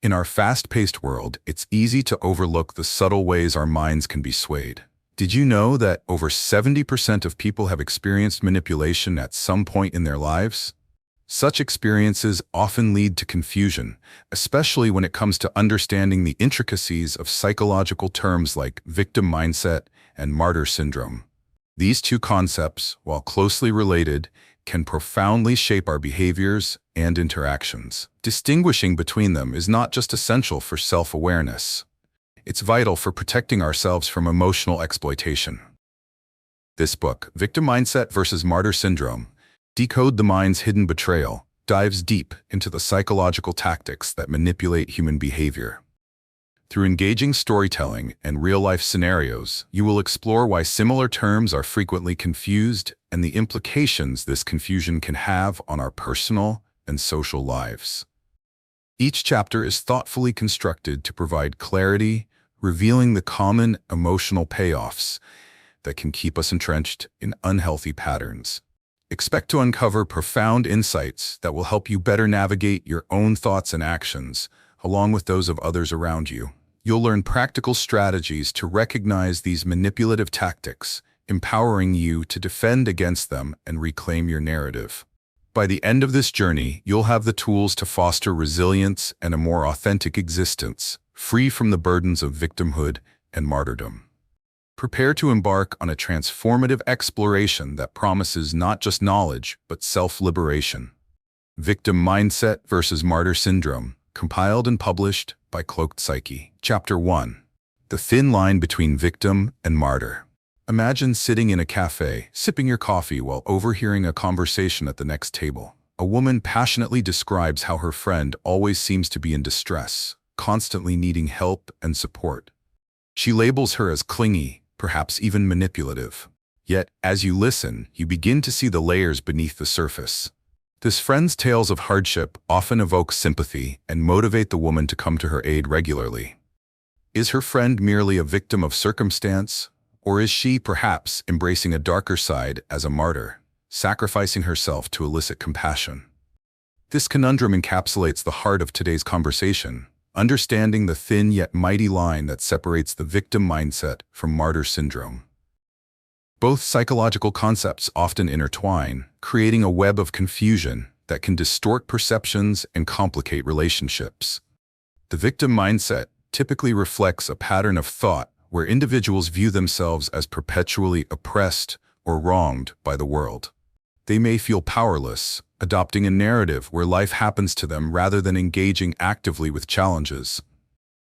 In our fast-paced world, it's easy to overlook the subtle ways our minds can be swayed. Did you know that over 70% of people have experienced manipulation at some point in their lives? Such experiences often lead to confusion, especially when it comes to understanding the intricacies of psychological terms like victim mindset and martyr syndrome. These two concepts, while closely related, can profoundly shape our behaviors and interactions. Distinguishing between them is not just essential for self-awareness. It's vital for protecting ourselves from emotional exploitation. This book, Victim Mindset versus Martyr Syndrome, Decode the Mind's Hidden Betrayal, dives deep into the psychological tactics that manipulate human behavior. Through engaging storytelling and real-life scenarios, you will explore why similar terms are frequently confused and the implications this confusion can have on our personal and social lives. Each chapter is thoughtfully constructed to provide clarity, revealing the common emotional payoffs that can keep us entrenched in unhealthy patterns. Expect to uncover profound insights that will help you better navigate your own thoughts and actions, along with those of others around you. You'll learn practical strategies to recognize these manipulative tactics, empowering you to defend against them and reclaim your narrative. By the end of this journey, you'll have the tools to foster resilience and a more authentic existence, free from the burdens of victimhood and martyrdom. Prepare to embark on a transformative exploration that promises not just knowledge, but self-liberation. Victim Mindset versus Martyr Syndrome, compiled and published by Cloaked Psyche. Chapter 1. The Thin Line Between Victim and Martyr. Imagine sitting in a cafe, sipping your coffee while overhearing a conversation at the next table. A woman passionately describes how her friend always seems to be in distress, constantly needing help and support. She labels her as clingy, perhaps even manipulative. Yet, as you listen, you begin to see the layers beneath the surface. This friend's tales of hardship often evoke sympathy and motivate the woman to come to her aid regularly. Is her friend merely a victim of circumstance, or is she perhaps embracing a darker side as a martyr, sacrificing herself to elicit compassion? This conundrum encapsulates the heart of today's conversation, understanding the thin yet mighty line that separates the victim mindset from martyr syndrome. Both psychological concepts often intertwine, creating a web of confusion that can distort perceptions and complicate relationships. The victim mindset typically reflects a pattern of thought where individuals view themselves as perpetually oppressed or wronged by the world. They may feel powerless, adopting a narrative where life happens to them rather than engaging actively with challenges.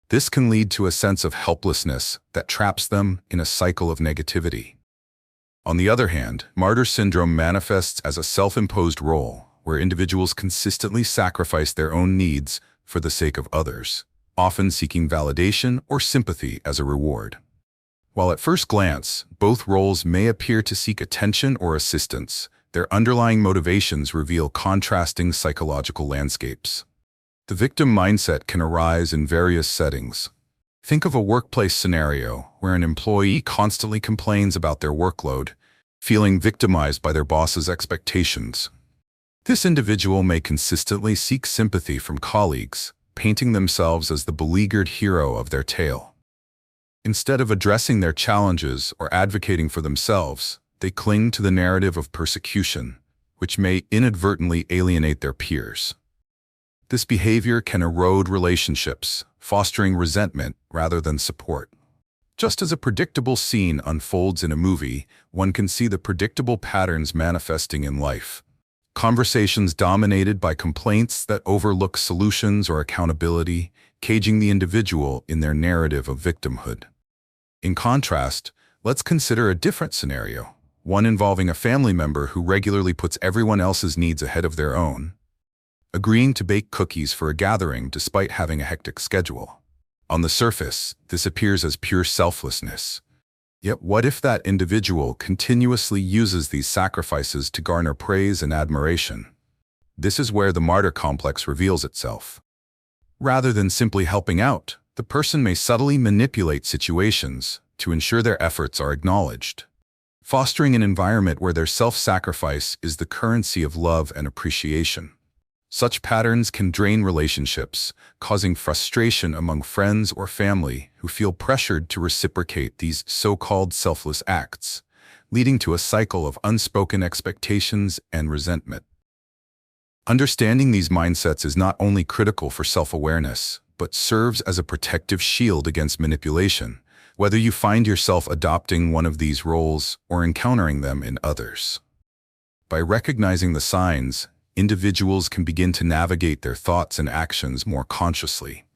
This can lead to a sense of helplessness that traps them in a cycle of negativity. On the other hand, martyr syndrome manifests as a self-imposed role, where individuals consistently sacrifice their own needs for the sake of others, often seeking validation or sympathy as a reward. While at first glance, both roles may appear to seek attention or assistance, their underlying motivations reveal contrasting psychological landscapes. The victim mindset can arise in various settings. Think of a workplace scenario where an employee constantly complains about their workload, feeling victimized by their boss's expectations. This individual may consistently seek sympathy from colleagues, painting themselves as the beleaguered hero of their tale. Instead of addressing their challenges or advocating for themselves, they cling to the narrative of persecution, which may inadvertently alienate their peers. This behavior can erode relationships, fostering resentment rather than support. Just as a predictable scene unfolds in a movie, one can see the predictable patterns manifesting in life. Conversations dominated by complaints that overlook solutions or accountability, caging the individual in their narrative of victimhood. In contrast, let's consider a different scenario, one involving a family member who regularly puts everyone else's needs ahead of their own, agreeing to bake cookies for a gathering despite having a hectic schedule. On the surface, this appears as pure selflessness. Yet what if that individual continuously uses these sacrifices to garner praise and admiration? This is where the martyr complex reveals itself. Rather than simply helping out, the person may subtly manipulate situations to ensure their efforts are acknowledged, fostering an environment where their self-sacrifice is the currency of love and appreciation. Such patterns can drain relationships, causing frustration among friends or family who feel pressured to reciprocate these so-called selfless acts, leading to a cycle of unspoken expectations and resentment. Understanding these mindsets is not only critical for self-awareness, but serves as a protective shield against manipulation, whether you find yourself adopting one of these roles or encountering them in others. By recognizing the signs, individuals can begin to navigate their thoughts and actions more consciously,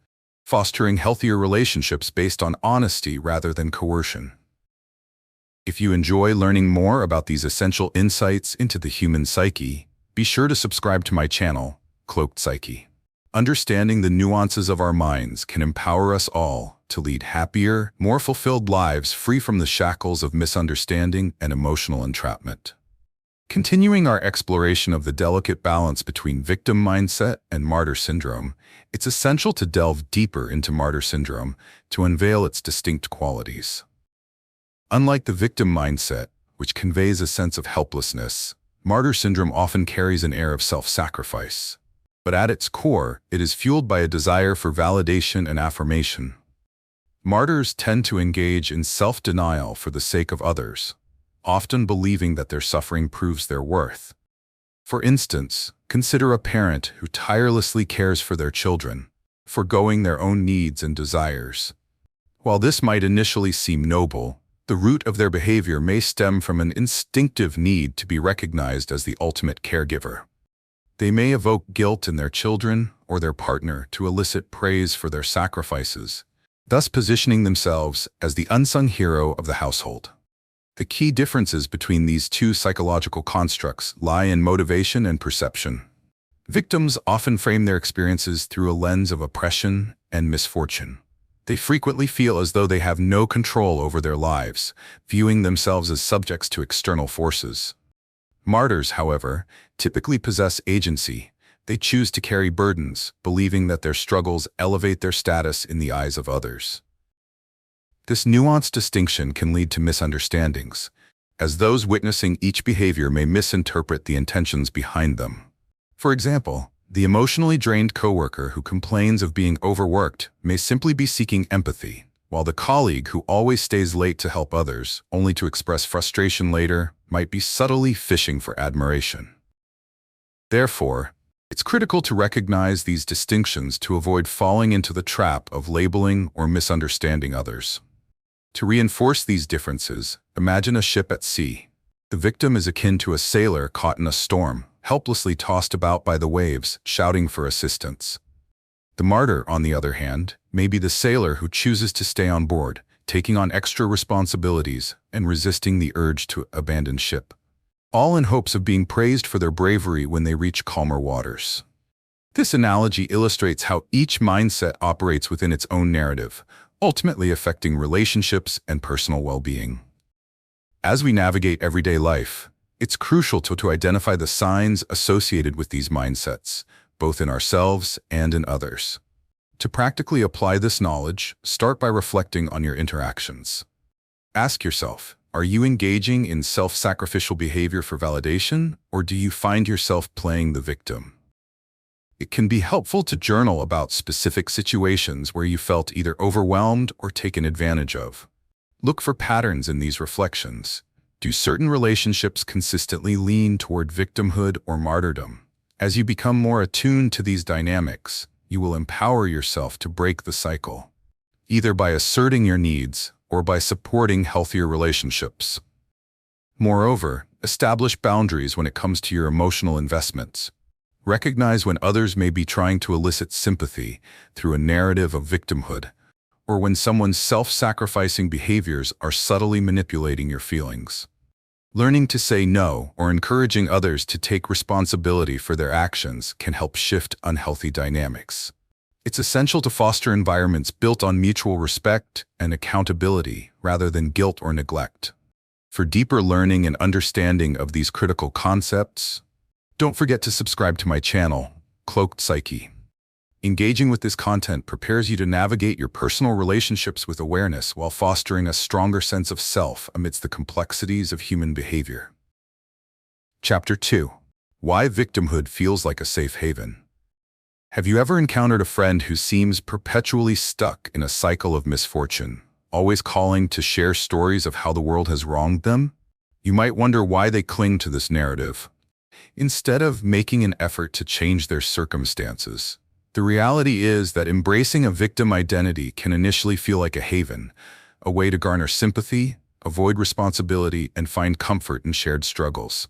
fostering healthier relationships based on honesty rather than coercion. If you enjoy learning more about these essential insights into the human psyche, be sure to subscribe to my channel, Cloaked Psyche. Understanding the nuances of our minds can empower us all to lead happier, more fulfilled lives free from the shackles of misunderstanding and emotional entrapment. Continuing our exploration of the delicate balance between victim mindset and martyr syndrome, it's essential to delve deeper into martyr syndrome to unveil its distinct qualities. Unlike the victim mindset, which conveys a sense of helplessness, martyr syndrome often carries an air of self-sacrifice. But at its core, it is fueled by a desire for validation and affirmation. Martyrs tend to engage in self-denial for the sake of others, often believing that their suffering proves their worth. For instance, consider a parent who tirelessly cares for their children, forgoing their own needs and desires. While this might initially seem noble, the root of their behavior may stem from an instinctive need to be recognized as the ultimate caregiver. They may evoke guilt in their children or their partner to elicit praise for their sacrifices, thus positioning themselves as the unsung hero of the household. The key differences between these two psychological constructs lie in motivation and perception. Victims often frame their experiences through a lens of oppression and misfortune. They frequently feel as though they have no control over their lives, viewing themselves as subjects to external forces. Martyrs, however, typically possess agency. They choose to carry burdens, believing that their struggles elevate their status in the eyes of others. This nuanced distinction can lead to misunderstandings, as those witnessing each behavior may misinterpret the intentions behind them. For example, the emotionally drained coworker who complains of being overworked may simply be seeking empathy, while the colleague who always stays late to help others, only to express frustration later, might be subtly fishing for admiration. Therefore, it's critical to recognize these distinctions to avoid falling into the trap of labeling or misunderstanding others. To reinforce these differences, imagine a ship at sea. The victim is akin to a sailor caught in a storm, helplessly tossed about by the waves, shouting for assistance. The martyr, on the other hand, may be the sailor who chooses to stay on board, taking on extra responsibilities and resisting the urge to abandon ship, all in hopes of being praised for their bravery when they reach calmer waters. This analogy illustrates how each mindset operates within its own narrative, ultimately affecting relationships and personal well-being. As we navigate everyday life, it's crucial to identify the signs associated with these mindsets, both in ourselves and in others. To practically apply this knowledge, start by reflecting on your interactions. Ask yourself, are you engaging in self-sacrificial behavior for validation, or do you find yourself playing the victim? It can be helpful to journal about specific situations where you felt either overwhelmed or taken advantage of. Look for patterns in these reflections. Do certain relationships consistently lean toward victimhood or martyrdom? As you become more attuned to these dynamics, you will empower yourself to break the cycle, either by asserting your needs or by supporting healthier relationships. Moreover, establish boundaries when it comes to your emotional investments. Recognize when others may be trying to elicit sympathy through a narrative of victimhood, or when someone's self-sacrificing behaviors are subtly manipulating your feelings. Learning to say no or encouraging others to take responsibility for their actions can help shift unhealthy dynamics. It's essential to foster environments built on mutual respect and accountability rather than guilt or neglect. For deeper learning and understanding of these critical concepts, don't forget to subscribe to my channel, Cloaked Psyche. Engaging with this content prepares you to navigate your personal relationships with awareness while fostering a stronger sense of self amidst the complexities of human behavior. Chapter 2. Why Victimhood Feels Like a Safe Haven. Have you ever encountered a friend who seems perpetually stuck in a cycle of misfortune, always calling to share stories of how the world has wronged them? You might wonder why they cling to this narrative, instead of making an effort to change their circumstances. The reality is that embracing a victim identity can initially feel like a haven, a way to garner sympathy, avoid responsibility, and find comfort in shared struggles.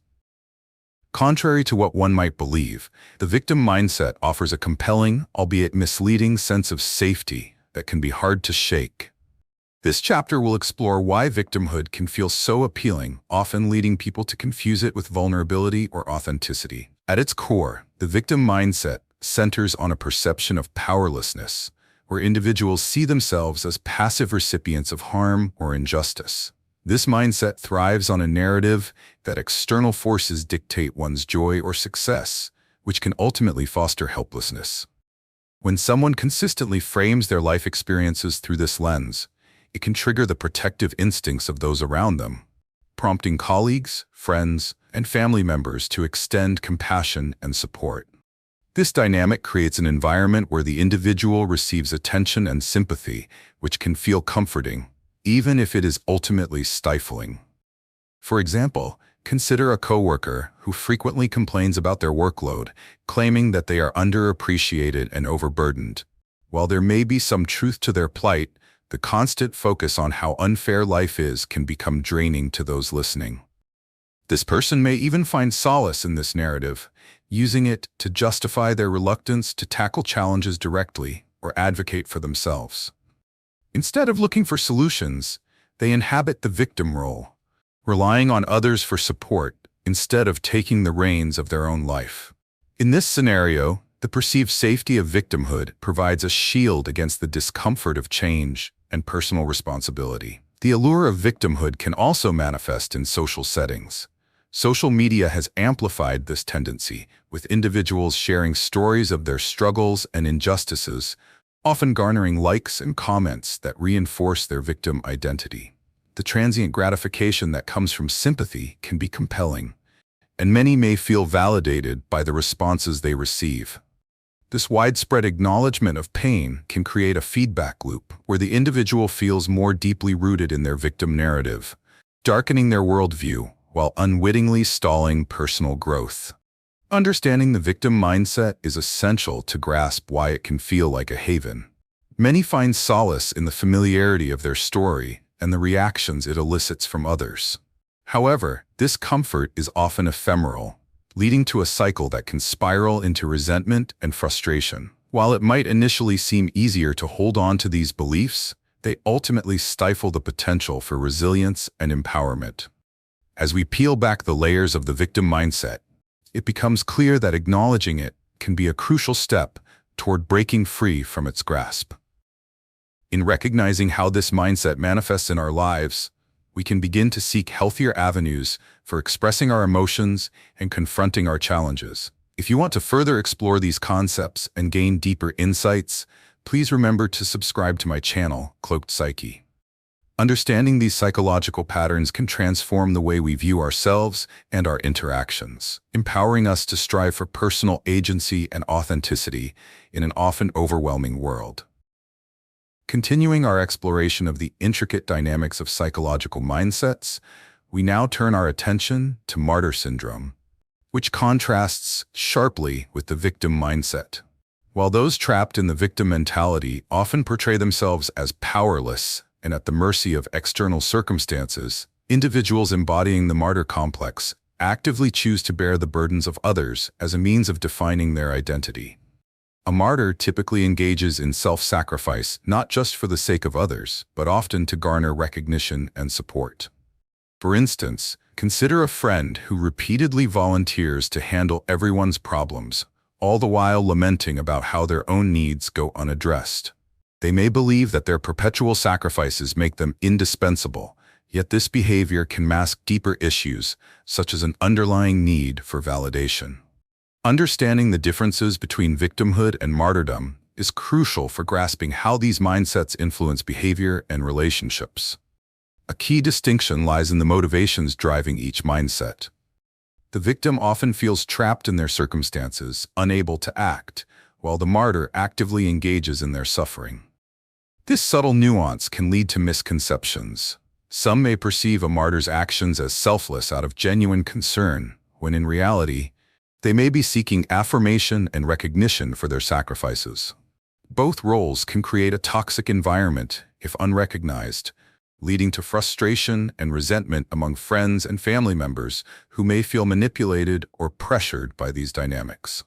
Contrary to what one might believe, the victim mindset offers a compelling, albeit misleading, sense of safety that can be hard to shake. This chapter will explore why victimhood can feel so appealing, often leading people to confuse it with vulnerability or authenticity. At its core, the victim mindset centers on a perception of powerlessness, where individuals see themselves as passive recipients of harm or injustice. This mindset thrives on a narrative that external forces dictate one's joy or success, which can ultimately foster helplessness. When someone consistently frames their life experiences through this lens, it can trigger the protective instincts of those around them, prompting colleagues, friends, and family members to extend compassion and support. This dynamic creates an environment where the individual receives attention and sympathy, which can feel comforting, even if it is ultimately stifling. For example, consider a coworker who frequently complains about their workload, claiming that they are underappreciated and overburdened. While there may be some truth to their plight, the constant focus on how unfair life is can become draining to those listening. This person may even find solace in this narrative, using it to justify their reluctance to tackle challenges directly or advocate for themselves. Instead of looking for solutions, they inhabit the victim role, relying on others for support instead of taking the reins of their own life. In this scenario, the perceived safety of victimhood provides a shield against the discomfort of change and personal responsibility. The allure of victimhood can also manifest in social settings. Social media has amplified this tendency, with individuals sharing stories of their struggles and injustices, often garnering likes and comments that reinforce their victim identity. The transient gratification that comes from sympathy can be compelling, and many may feel validated by the responses they receive. This widespread acknowledgement of pain can create a feedback loop where the individual feels more deeply rooted in their victim narrative, darkening their worldview while unwittingly stalling personal growth. Understanding the victim mindset is essential to grasp why it can feel like a haven. Many find solace in the familiarity of their story and the reactions it elicits from others. However, this comfort is often ephemeral, leading to a cycle that can spiral into resentment and frustration. While it might initially seem easier to hold on to these beliefs, they ultimately stifle the potential for resilience and empowerment. As we peel back the layers of the victim mindset, it becomes clear that acknowledging it can be a crucial step toward breaking free from its grasp. In recognizing how this mindset manifests in our lives, we can begin to seek healthier avenues for expressing our emotions and confronting our challenges. If you want to further explore these concepts and gain deeper insights, please remember to subscribe to my channel, Cloaked Psyche. Understanding these psychological patterns can transform the way we view ourselves and our interactions, empowering us to strive for personal agency and authenticity in an often overwhelming world. Continuing our exploration of the intricate dynamics of psychological mindsets, we now turn our attention to martyr syndrome, which contrasts sharply with the victim mindset. While those trapped in the victim mentality often portray themselves as powerless and at the mercy of external circumstances, individuals embodying the martyr complex actively choose to bear the burdens of others as a means of defining their identity. A martyr typically engages in self-sacrifice not just for the sake of others, but often to garner recognition and support. For instance, consider a friend who repeatedly volunteers to handle everyone's problems, all the while lamenting about how their own needs go unaddressed. They may believe that their perpetual sacrifices make them indispensable, yet this behavior can mask deeper issues, such as an underlying need for validation. Understanding the differences between victimhood and martyrdom is crucial for grasping how these mindsets influence behavior and relationships. A key distinction lies in the motivations driving each mindset. The victim often feels trapped in their circumstances, unable to act, while the martyr actively engages in their suffering. This subtle nuance can lead to misconceptions. Some may perceive a martyr's actions as selfless out of genuine concern, when in reality, they may be seeking affirmation and recognition for their sacrifices. Both roles can create a toxic environment if unrecognized, leading to frustration and resentment among friends and family members who may feel manipulated or pressured by these dynamics.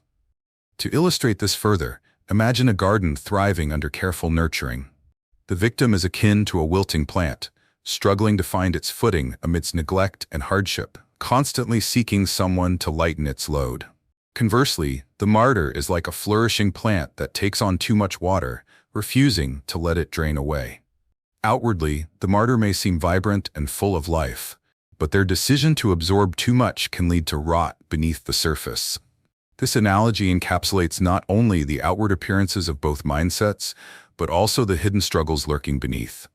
To illustrate this further, imagine a garden thriving under careful nurturing. The victim is akin to a wilting plant, struggling to find its footing amidst neglect and hardship, constantly seeking someone to lighten its load. Conversely, the martyr is like a flourishing plant that takes on too much water, refusing to let it drain away. Outwardly, the martyr may seem vibrant and full of life, but their decision to absorb too much can lead to rot beneath the surface. This analogy encapsulates not only the outward appearances of both mindsets, but also the hidden struggles lurking beneath.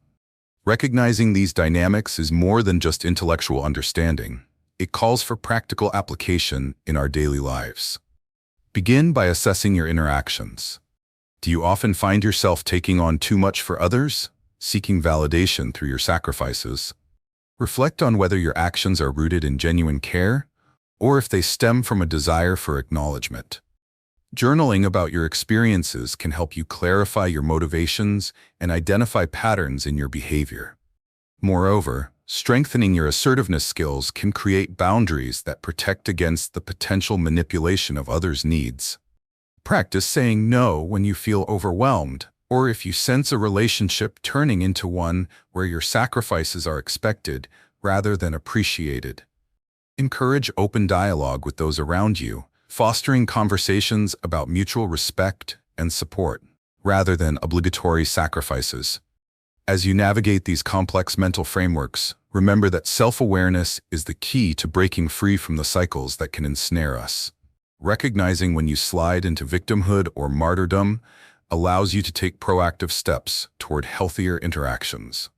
Recognizing these dynamics is more than just intellectual understanding. It calls for practical application in our daily lives. Begin by assessing your interactions. Do you often find yourself taking on too much for others, seeking validation through your sacrifices? Reflect on whether your actions are rooted in genuine care, or if they stem from a desire for acknowledgement. Journaling about your experiences can help you clarify your motivations and identify patterns in your behavior. Moreover, strengthening your assertiveness skills can create boundaries that protect against the potential manipulation of others' needs. Practice saying no when you feel overwhelmed, or if you sense a relationship turning into one where your sacrifices are expected rather than appreciated. Encourage open dialogue with those around you, fostering conversations about mutual respect and support, rather than obligatory sacrifices. As you navigate these complex mental frameworks, remember that self-awareness is the key to breaking free from the cycles that can ensnare us. Recognizing when you slide into victimhood or martyrdom allows you to take proactive steps toward healthier interactions.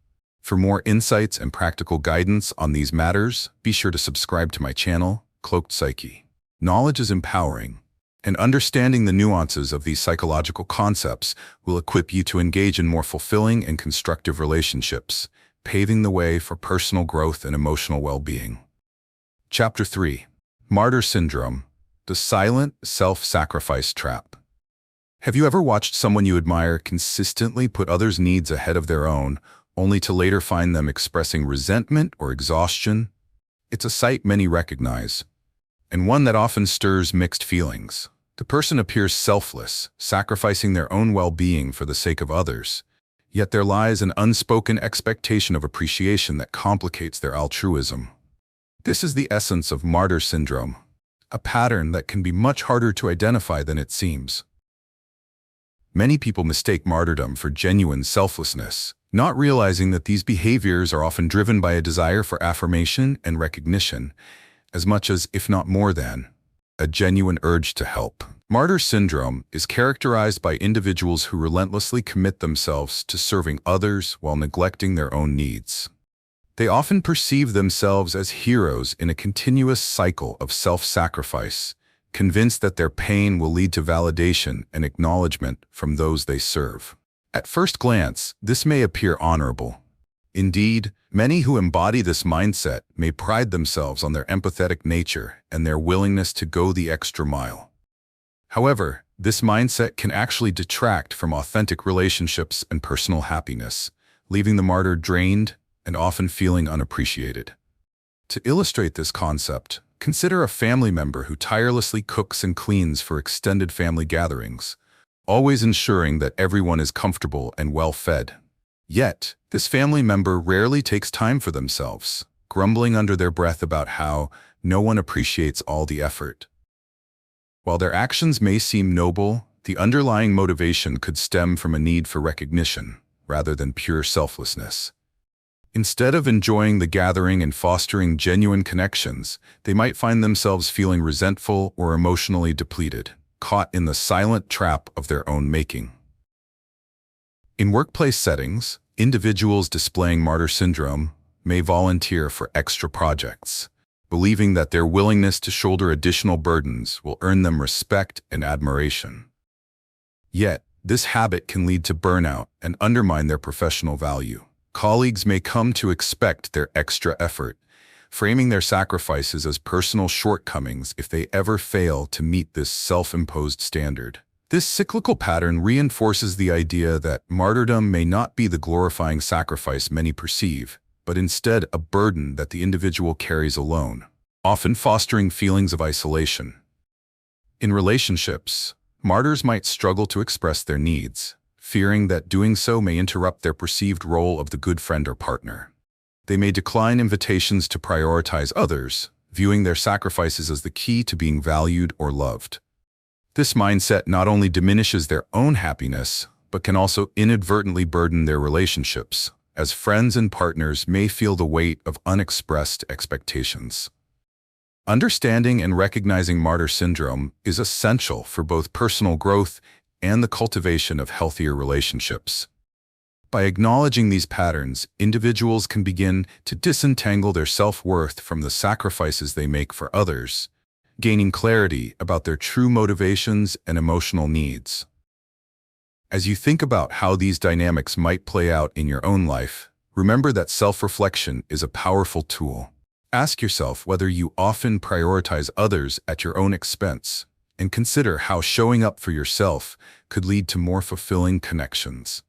For more insights and practical guidance on these matters, be sure to subscribe to my channel, Cloaked Psyche. Knowledge is empowering, and understanding the nuances of these psychological concepts will equip you to engage in more fulfilling and constructive relationships, paving the way for personal growth and emotional well-being. Chapter 3. Martyr Syndrome, the Silent Self-Sacrifice Trap. Have you ever watched someone you admire consistently put others' needs ahead of their own, only to later find them expressing resentment or exhaustion? It's a sight many recognize, and one that often stirs mixed feelings. The person appears selfless, sacrificing their own well-being for the sake of others, yet there lies an unspoken expectation of appreciation that complicates their altruism. This is the essence of martyr syndrome, a pattern that can be much harder to identify than it seems. Many people mistake martyrdom for genuine selflessness, not realizing that these behaviors are often driven by a desire for affirmation and recognition, as much as, if not more than, a genuine urge to help. Martyr syndrome is characterized by individuals who relentlessly commit themselves to serving others while neglecting their own needs. They often perceive themselves as heroes in a continuous cycle of self-sacrifice, convinced that their pain will lead to validation and acknowledgement from those they serve. At first glance, this may appear honorable. Indeed, many who embody this mindset may pride themselves on their empathetic nature and their willingness to go the extra mile. However, this mindset can actually detract from authentic relationships and personal happiness, leaving the martyr drained and often feeling unappreciated. To illustrate this concept, consider a family member who tirelessly cooks and cleans for extended family gatherings, always ensuring that everyone is comfortable and well-fed. Yet, this family member rarely takes time for themselves, grumbling under their breath about how no one appreciates all the effort. While their actions may seem noble, the underlying motivation could stem from a need for recognition, rather than pure selflessness. Instead of enjoying the gathering and fostering genuine connections, they might find themselves feeling resentful or emotionally depleted, caught in the silent trap of their own making. In workplace settings, individuals displaying martyr syndrome may volunteer for extra projects, believing that their willingness to shoulder additional burdens will earn them respect and admiration. Yet, this habit can lead to burnout and undermine their professional value. Colleagues may come to expect their extra effort, framing their sacrifices as personal shortcomings if they ever fail to meet this self-imposed standard. This cyclical pattern reinforces the idea that martyrdom may not be the glorifying sacrifice many perceive, but instead a burden that the individual carries alone, often fostering feelings of isolation. In relationships, martyrs might struggle to express their needs, fearing that doing so may interrupt their perceived role of the good friend or partner. They may decline invitations to prioritize others, viewing their sacrifices as the key to being valued or loved. This mindset not only diminishes their own happiness, but can also inadvertently burden their relationships, as friends and partners may feel the weight of unexpressed expectations. Understanding and recognizing martyr syndrome is essential for both personal growth and the cultivation of healthier relationships. By acknowledging these patterns, individuals can begin to disentangle their self-worth from the sacrifices they make for others, gaining clarity about their true motivations and emotional needs. As you think about how these dynamics might play out in your own life, remember that self-reflection is a powerful tool. Ask yourself whether you often prioritize others at your own expense, and consider how showing up for yourself could lead to more fulfilling connections.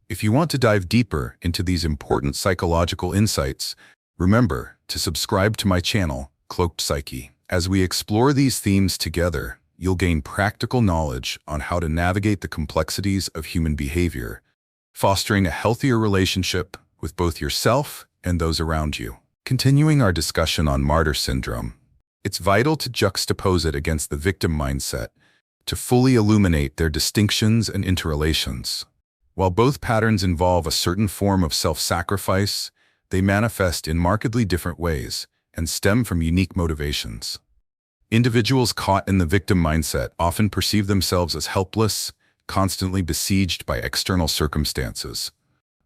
If you want to dive deeper into these important psychological insights, remember to subscribe to my channel, Cloaked Psyche. As we explore these themes together, you'll gain practical knowledge on how to navigate the complexities of human behavior, fostering a healthier relationship with both yourself and those around you. Continuing our discussion on martyr syndrome, it's vital to juxtapose it against the victim mindset to fully illuminate their distinctions and interrelations. While both patterns involve a certain form of self-sacrifice, they manifest in markedly different ways and stem from unique motivations. Individuals caught in the victim mindset often perceive themselves as helpless, constantly besieged by external circumstances,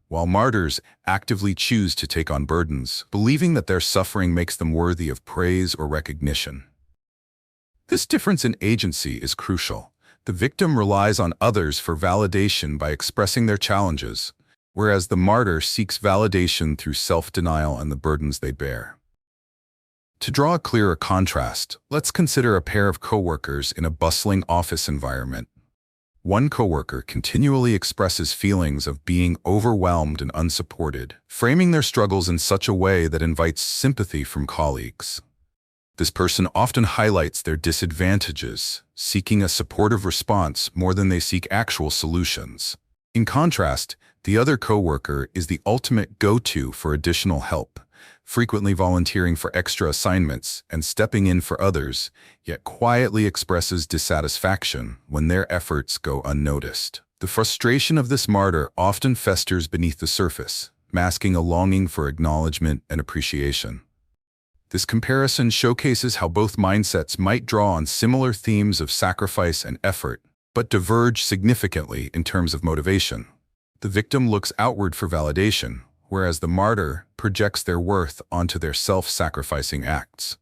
while martyrs actively choose to take on burdens, believing that their suffering makes them worthy of praise or recognition. This difference in agency is crucial. The victim relies on others for validation by expressing their challenges, whereas the martyr seeks validation through self-denial and the burdens they bear. To draw a clearer contrast, let's consider a pair of coworkers in a bustling office environment. One coworker continually expresses feelings of being overwhelmed and unsupported, framing their struggles in such a way that invites sympathy from colleagues. This person often highlights their disadvantages, seeking a supportive response more than they seek actual solutions. In contrast, the other coworker is the ultimate go-to for additional help, frequently volunteering for extra assignments and stepping in for others, yet quietly expresses dissatisfaction when their efforts go unnoticed. The frustration of this martyr often festers beneath the surface, masking a longing for acknowledgement and appreciation. This comparison showcases how both mindsets might draw on similar themes of sacrifice and effort, but diverge significantly in terms of motivation. The victim looks outward for validation, whereas the martyr projects their worth onto their self-sacrificing acts.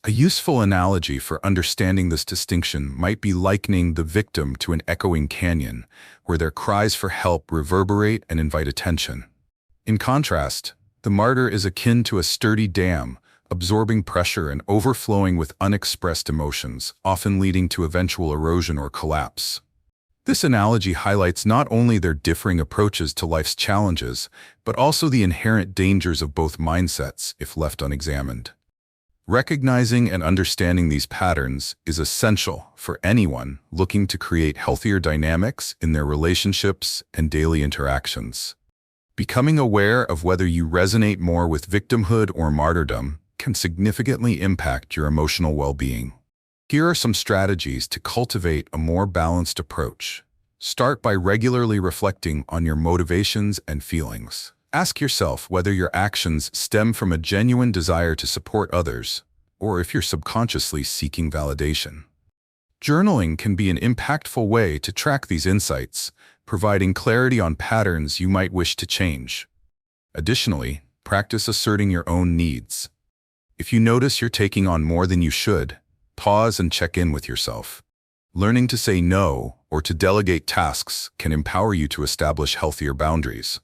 A useful analogy for understanding this distinction might be likening the victim to an echoing canyon, where their cries for help reverberate and invite attention. In contrast, the martyr is akin to a sturdy dam, absorbing pressure and overflowing with unexpressed emotions, often leading to eventual erosion or collapse. This analogy highlights not only their differing approaches to life's challenges, but also the inherent dangers of both mindsets if left unexamined. Recognizing and understanding these patterns is essential for anyone looking to create healthier dynamics in their relationships and daily interactions. Becoming aware of whether you resonate more with victimhood or martyrdom can significantly impact your emotional well-being. Here are some strategies to cultivate a more balanced approach. Start by regularly reflecting on your motivations and feelings. Ask yourself whether your actions stem from a genuine desire to support others, or if you're subconsciously seeking validation. Journaling can be an impactful way to track these insights, providing clarity on patterns you might wish to change. Additionally, practice asserting your own needs. If you notice you're taking on more than you should, pause and check in with yourself. Learning to say no or to delegate tasks can empower you to establish healthier boundaries.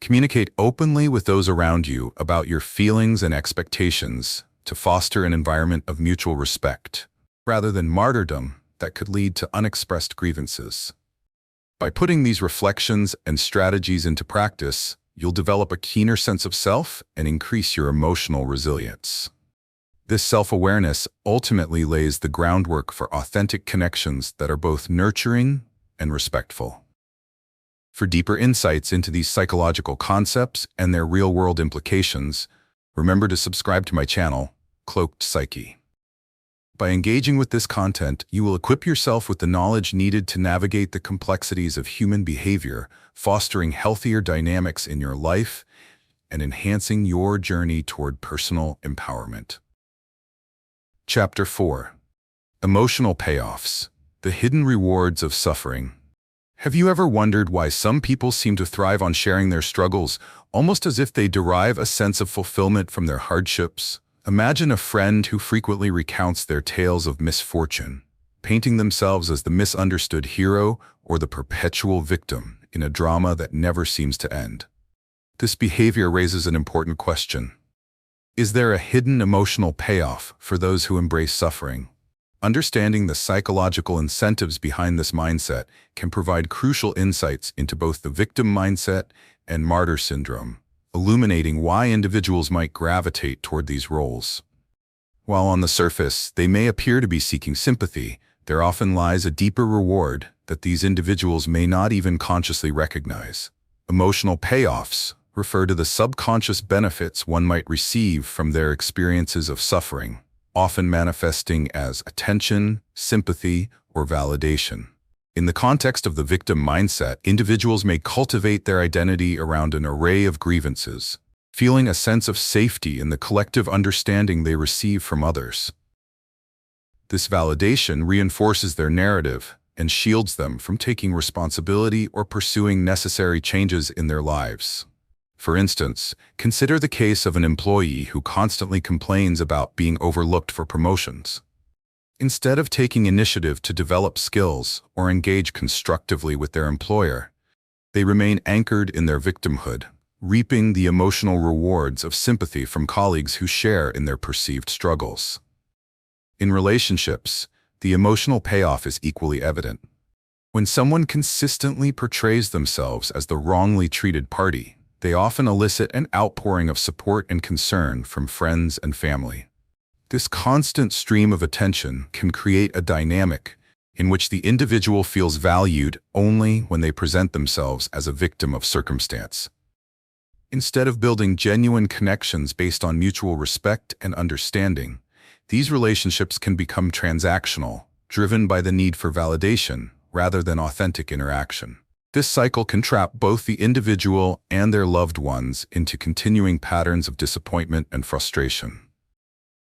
Communicate openly with those around you about your feelings and expectations to foster an environment of mutual respect, rather than martyrdom that could lead to unexpressed grievances. By putting these reflections and strategies into practice, you'll develop a keener sense of self and increase your emotional resilience. This self-awareness ultimately lays the groundwork for authentic connections that are both nurturing and respectful. For deeper insights into these psychological concepts and their real-world implications, remember to subscribe to my channel, Cloaked Psyche. By engaging with this content, you will equip yourself with the knowledge needed to navigate the complexities of human behavior, fostering healthier dynamics in your life and enhancing your journey toward personal empowerment. Chapter 4. Emotional Payoffs: The Hidden Rewards of Suffering. Have you ever wondered why some people seem to thrive on sharing their struggles, almost as if they derive a sense of fulfillment from their hardships? Imagine a friend who frequently recounts their tales of misfortune, painting themselves as the misunderstood hero or the perpetual victim in a drama that never seems to end. This behavior raises an important question. Is there a hidden emotional payoff for those who embrace suffering? Understanding the psychological incentives behind this mindset can provide crucial insights into both the victim mindset and martyr syndrome, illuminating why individuals might gravitate toward these roles. While on the surface, they may appear to be seeking sympathy, there often lies a deeper reward that these individuals may not even consciously recognize. Emotional payoffs refer to the subconscious benefits one might receive from their experiences of suffering, often manifesting as attention, sympathy, or validation. In the context of the victim mindset, individuals may cultivate their identity around an array of grievances, feeling a sense of safety in the collective understanding they receive from others. This validation reinforces their narrative and shields them from taking responsibility or pursuing necessary changes in their lives. For instance, consider the case of an employee who constantly complains about being overlooked for promotions. Instead of taking initiative to develop skills or engage constructively with their employer, they remain anchored in their victimhood, reaping the emotional rewards of sympathy from colleagues who share in their perceived struggles. In relationships, the emotional payoff is equally evident. When someone consistently portrays themselves as the wrongly treated party, they often elicit an outpouring of support and concern from friends and family. This constant stream of attention can create a dynamic in which the individual feels valued only when they present themselves as a victim of circumstance. Instead of building genuine connections based on mutual respect and understanding, these relationships can become transactional, driven by the need for validation rather than authentic interaction. This cycle can trap both the individual and their loved ones into continuing patterns of disappointment and frustration.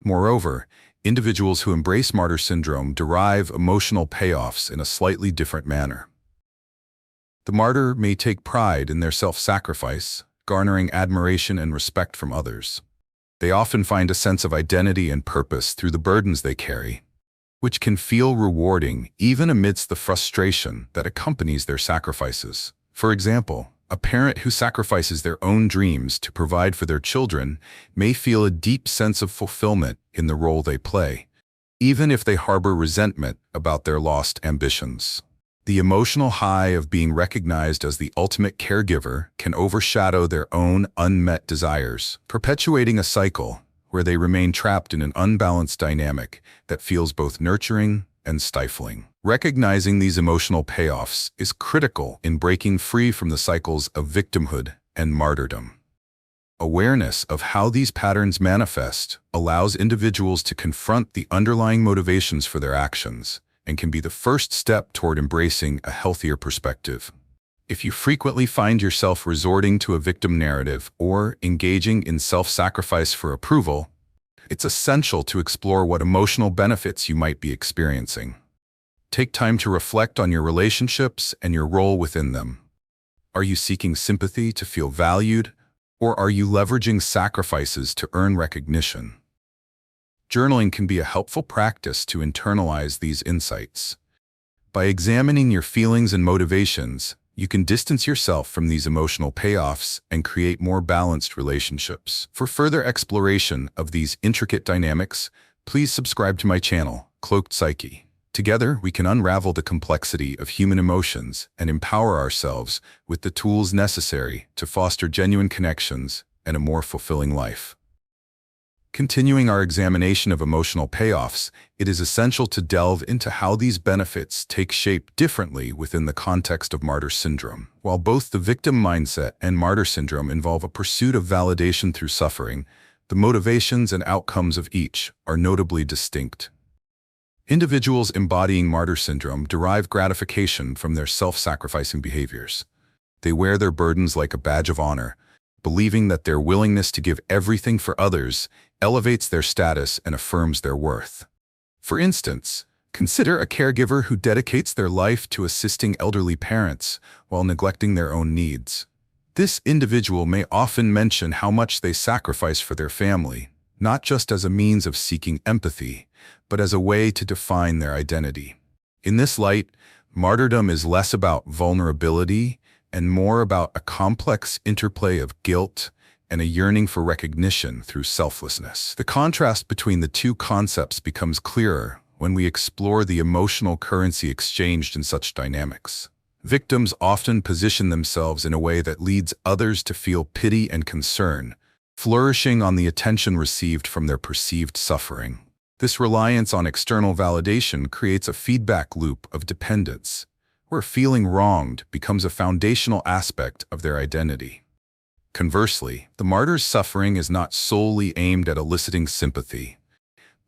Moreover, individuals who embrace martyr syndrome derive emotional payoffs in a slightly different manner. The martyr may take pride in their self-sacrifice, garnering admiration and respect from others. They often find a sense of identity and purpose through the burdens they carry, which can feel rewarding even amidst the frustration that accompanies their sacrifices. For example, a parent who sacrifices their own dreams to provide for their children may feel a deep sense of fulfillment in the role they play, even if they harbor resentment about their lost ambitions. The emotional high of being recognized as the ultimate caregiver can overshadow their own unmet desires, perpetuating a cycle where they remain trapped in an unbalanced dynamic that feels both nurturing and stifling. Recognizing these emotional payoffs is critical in breaking free from the cycles of victimhood and martyrdom. Awareness of how these patterns manifest allows individuals to confront the underlying motivations for their actions and can be the first step toward embracing a healthier perspective. If you frequently find yourself resorting to a victim narrative or engaging in self-sacrifice for approval, it's essential to explore what emotional benefits you might be experiencing. Take time to reflect on your relationships and your role within them. Are you seeking sympathy to feel valued, or are you leveraging sacrifices to earn recognition? Journaling can be a helpful practice to internalize these insights, By examining your feelings and motivations, you can distance yourself from these emotional payoffs and create more balanced relationships. For further exploration of these intricate dynamics, please subscribe to my channel, Cloaked Psyche. Together, we can unravel the complexity of human emotions and empower ourselves with the tools necessary to foster genuine connections and a more fulfilling life. Continuing our examination of emotional payoffs, it is essential to delve into how these benefits take shape differently within the context of martyr syndrome. While both the victim mindset and martyr syndrome involve a pursuit of validation through suffering, the motivations and outcomes of each are notably distinct. Individuals embodying martyr syndrome derive gratification from their self-sacrificing behaviors. They wear their burdens like a badge of honor, believing that their willingness to give everything for others elevates their status and affirms their worth. For instance, consider a caregiver who dedicates their life to assisting elderly parents while neglecting their own needs. This individual may often mention how much they sacrifice for their family, not just as a means of seeking empathy, but as a way to define their identity. In this light, martyrdom is less about vulnerability and more about a complex interplay of guilt and a yearning for recognition through selflessness. The contrast between the two concepts becomes clearer when we explore the emotional currency exchanged in such dynamics. Victims often position themselves in a way that leads others to feel pity and concern, flourishing on the attention received from their perceived suffering. This reliance on external validation creates a feedback loop of dependence, where feeling wronged becomes a foundational aspect of their identity. Conversely, the martyr's suffering is not solely aimed at eliciting sympathy,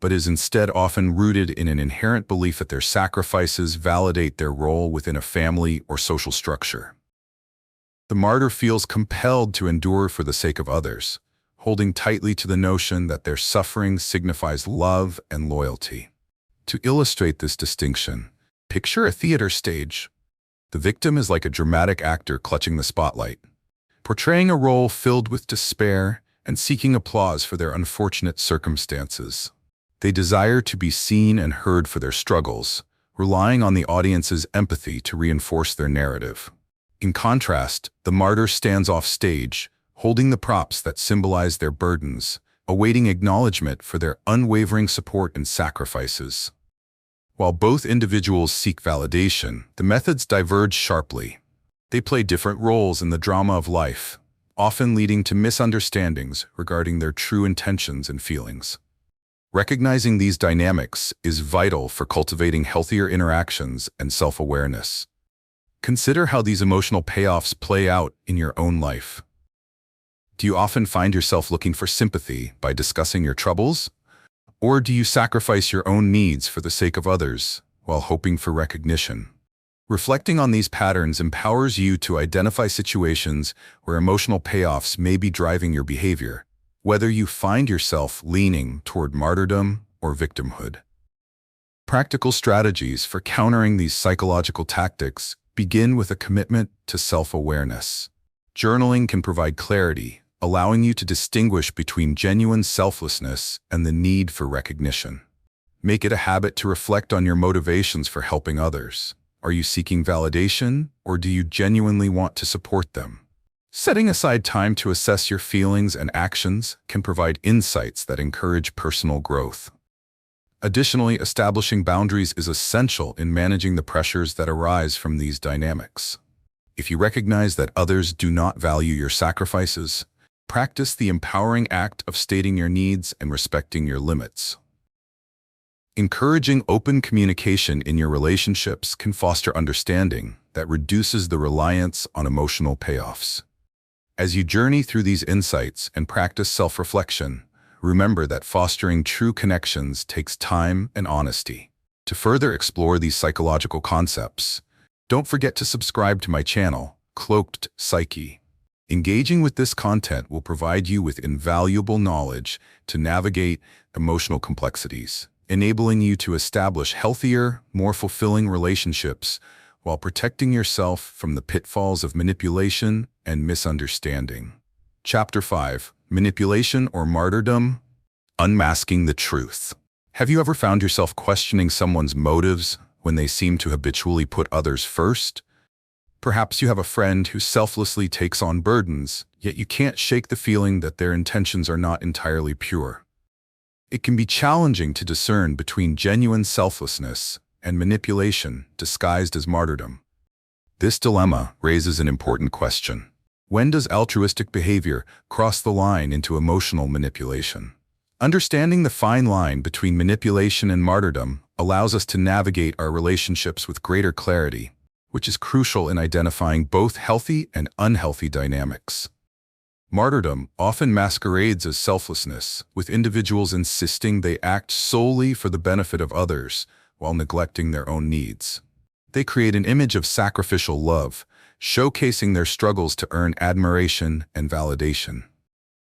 but is instead often rooted in an inherent belief that their sacrifices validate their role within a family or social structure. The martyr feels compelled to endure for the sake of others, holding tightly to the notion that their suffering signifies love and loyalty. To illustrate this distinction, picture a theater stage. The victim is like a dramatic actor clutching the spotlight, portraying a role filled with despair and seeking applause for their unfortunate circumstances. They desire to be seen and heard for their struggles, relying on the audience's empathy to reinforce their narrative. In contrast, the martyr stands off stage, holding the props that symbolize their burdens, awaiting acknowledgement for their unwavering support and sacrifices. While both individuals seek validation, the methods diverge sharply. They play different roles in the drama of life, often leading to misunderstandings regarding their true intentions and feelings. Recognizing these dynamics is vital for cultivating healthier interactions and self-awareness. Consider how these emotional payoffs play out in your own life. Do you often find yourself looking for sympathy by discussing your troubles? Or do you sacrifice your own needs for the sake of others while hoping for recognition? Reflecting on these patterns empowers you to identify situations where emotional payoffs may be driving your behavior, whether you find yourself leaning toward martyrdom or victimhood. Practical strategies for countering these psychological tactics begin with a commitment to self-awareness. Journaling can provide clarity, allowing you to distinguish between genuine selflessness and the need for recognition. Make it a habit to reflect on your motivations for helping others. Are you seeking validation, or do you genuinely want to support them? Setting aside time to assess your feelings and actions can provide insights that encourage personal growth. Additionally, establishing boundaries is essential in managing the pressures that arise from these dynamics. If you recognize that others do not value your sacrifices, practice the empowering act of stating your needs and respecting your limits. Encouraging open communication in your relationships can foster understanding that reduces the reliance on emotional payoffs. As you journey through these insights and practice self-reflection, remember that fostering true connections takes time and honesty. To further explore these psychological concepts, don't forget to subscribe to my channel, Cloaked Psyche. Engaging with this content will provide you with invaluable knowledge to navigate emotional complexities, enabling you to establish healthier, more fulfilling relationships while protecting yourself from the pitfalls of manipulation and misunderstanding. Chapter 5: Manipulation or Martyrdom? Unmasking the Truth. Have you ever found yourself questioning someone's motives when they seem to habitually put others first? Perhaps you have a friend who selflessly takes on burdens, yet you can't shake the feeling that their intentions are not entirely pure. It can be challenging to discern between genuine selflessness and manipulation disguised as martyrdom. This dilemma raises an important question. When does altruistic behavior cross the line into emotional manipulation? Understanding the fine line between manipulation and martyrdom allows us to navigate our relationships with greater clarity, which is crucial in identifying both healthy and unhealthy dynamics. Martyrdom often masquerades as selflessness, with individuals insisting they act solely for the benefit of others while neglecting their own needs. They create an image of sacrificial love, showcasing their struggles to earn admiration and validation.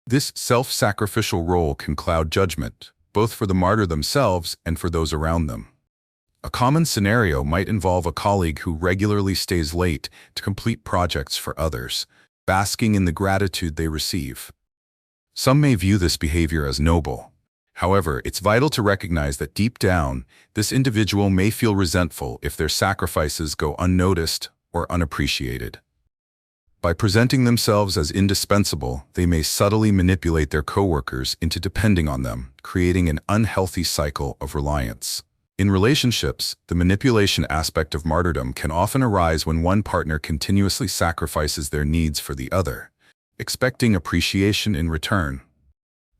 This self-sacrificial role can cloud judgment, both for the martyr themselves and for those around them. A common scenario might involve a colleague who regularly stays late to complete projects for others, basking in the gratitude they receive. Some may view this behavior as noble. However, it's vital to recognize that deep down, this individual may feel resentful if their sacrifices go unnoticed or unappreciated. By presenting themselves as indispensable, they may subtly manipulate their coworkers into depending on them, creating an unhealthy cycle of reliance. In relationships, the manipulation aspect of martyrdom can often arise when one partner continuously sacrifices their needs for the other, expecting appreciation in return.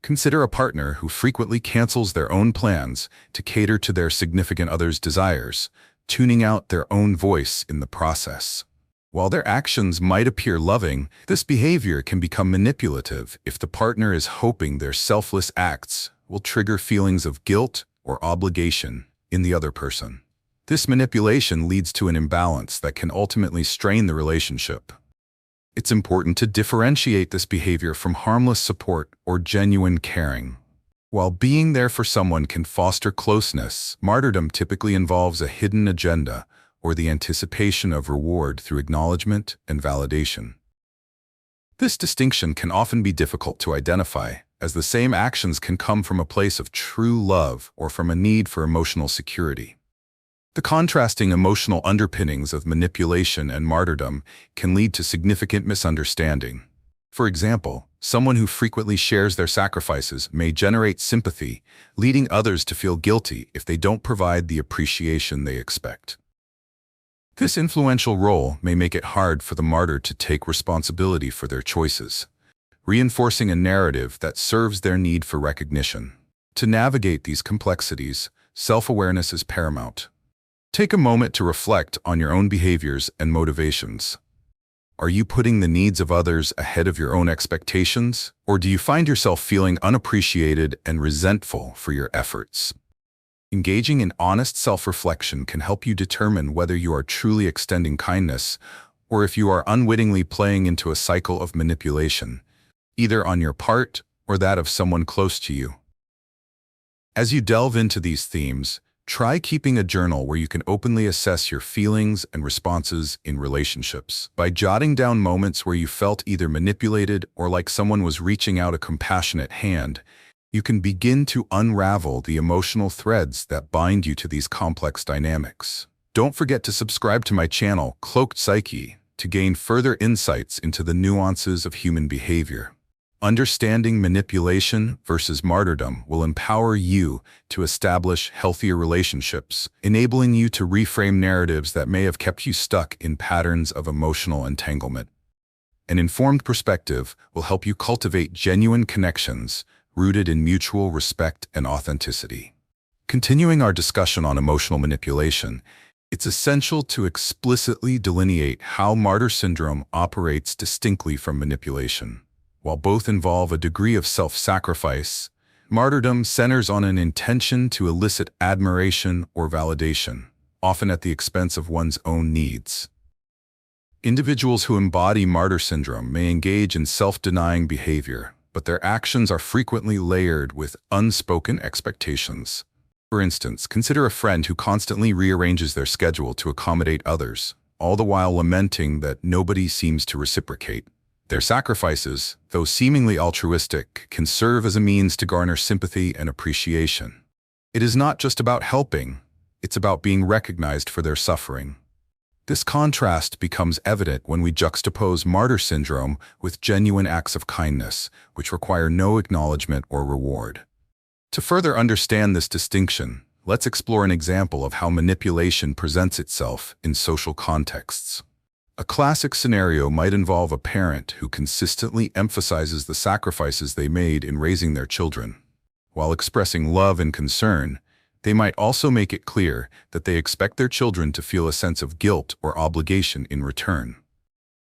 Consider a partner who frequently cancels their own plans to cater to their significant other's desires, tuning out their own voice in the process. While their actions might appear loving, this behavior can become manipulative if the partner is hoping their selfless acts will trigger feelings of guilt or obligation in the other person. This manipulation leads to an imbalance that can ultimately strain the relationship. It's important to differentiate this behavior from harmless support or genuine caring. While being there for someone can foster closeness, martyrdom typically involves a hidden agenda or the anticipation of reward through acknowledgement and validation. This distinction can often be difficult to identify, as the same actions can come from a place of true love or from a need for emotional security. The contrasting emotional underpinnings of manipulation and martyrdom can lead to significant misunderstanding. For example, someone who frequently shares their sacrifices may generate sympathy, leading others to feel guilty if they don't provide the appreciation they expect. This influential role may make it hard for the martyr to take responsibility for their choices, reinforcing a narrative that serves their need for recognition. To navigate these complexities, self-awareness is paramount. Take a moment to reflect on your own behaviors and motivations. Are you putting the needs of others ahead of your own expectations, or do you find yourself feeling unappreciated and resentful for your efforts? Engaging in honest self-reflection can help you determine whether you are truly extending kindness or if you are unwittingly playing into a cycle of manipulation, either on your part or that of someone close to you. As you delve into these themes, try keeping a journal where you can openly assess your feelings and responses in relationships. By jotting down moments where you felt either manipulated or like someone was reaching out a compassionate hand, you can begin to unravel the emotional threads that bind you to these complex dynamics. Don't forget to subscribe to my channel, Cloaked Psyche, to gain further insights into the nuances of human behavior. Understanding manipulation versus martyrdom will empower you to establish healthier relationships, enabling you to reframe narratives that may have kept you stuck in patterns of emotional entanglement. An informed perspective will help you cultivate genuine connections rooted in mutual respect and authenticity. Continuing our discussion on emotional manipulation, it's essential to explicitly delineate how martyr syndrome operates distinctly from manipulation. While both involve a degree of self-sacrifice, martyrdom centers on an intention to elicit admiration or validation, often at the expense of one's own needs. Individuals who embody martyr syndrome may engage in self-denying behavior, but their actions are frequently layered with unspoken expectations. For instance, consider a friend who constantly rearranges their schedule to accommodate others, all the while lamenting that nobody seems to reciprocate. Their sacrifices, though seemingly altruistic, can serve as a means to garner sympathy and appreciation. It is not just about helping, It's about being recognized for their suffering. This contrast becomes evident when we juxtapose martyr syndrome with genuine acts of kindness, which require no acknowledgement or reward. To further understand this distinction, let's explore an example of how manipulation presents itself in social contexts. A classic scenario might involve a parent who consistently emphasizes the sacrifices they made in raising their children. While expressing love and concern, they might also make it clear that they expect their children to feel a sense of guilt or obligation in return.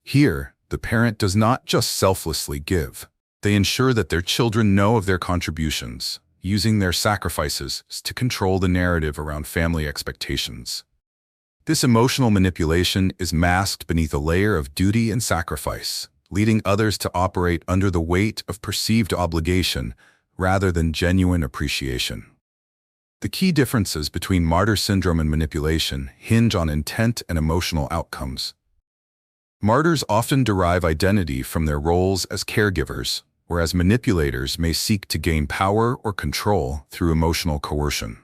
Here, the parent does not just selflessly give. They ensure that their children know of their contributions, using their sacrifices to control the narrative around family expectations. This emotional manipulation is masked beneath a layer of duty and sacrifice, leading others to operate under the weight of perceived obligation rather than genuine appreciation. The key differences between martyr syndrome and manipulation hinge on intent and emotional outcomes. Martyrs often derive identity from their roles as caregivers, whereas manipulators may seek to gain power or control through emotional coercion.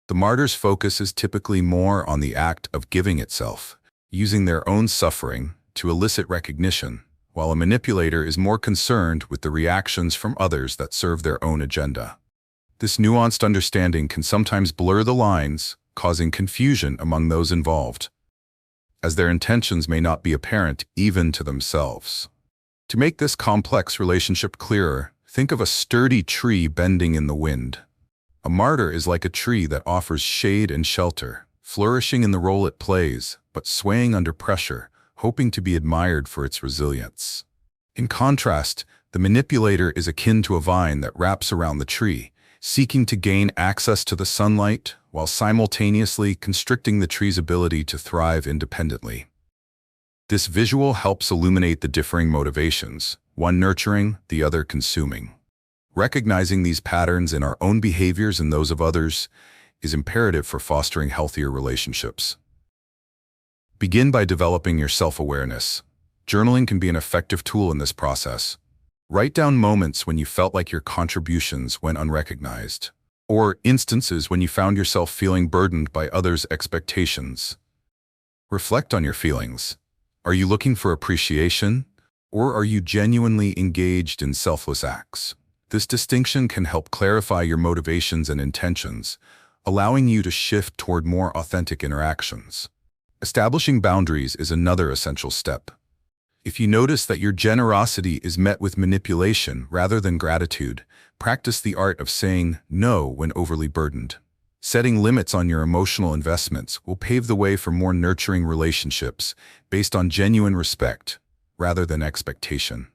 The martyr's focus is typically more on the act of giving itself, using their own suffering to elicit recognition, while a manipulator is more concerned with the reactions from others that serve their own agenda. This nuanced understanding can sometimes blur the lines, causing confusion among those involved, as their intentions may not be apparent even to themselves. To make this complex relationship clearer, think of a sturdy tree bending in the wind. A martyr is like a tree that offers shade and shelter, flourishing in the role it plays, but swaying under pressure, hoping to be admired for its resilience. In contrast, the manipulator is akin to a vine that wraps around the tree, seeking to gain access to the sunlight while simultaneously constricting the tree's ability to thrive independently. This visual helps illuminate the differing motivations, one nurturing, the other consuming. Recognizing these patterns in our own behaviors and those of others is imperative for fostering healthier relationships. Begin by developing your self-awareness. Journaling can be an effective tool in this process. Write down moments when you felt like your contributions went unrecognized, or instances when you found yourself feeling burdened by others' expectations. Reflect on your feelings. Are you looking for appreciation, or are you genuinely engaged in selfless acts? This distinction can help clarify your motivations and intentions, allowing you to shift toward more authentic interactions. Establishing boundaries is another essential step. If you notice that your generosity is met with manipulation rather than gratitude, practice the art of saying no when overly burdened. Setting limits on your emotional investments will pave the way for more nurturing relationships based on genuine respect rather than expectation.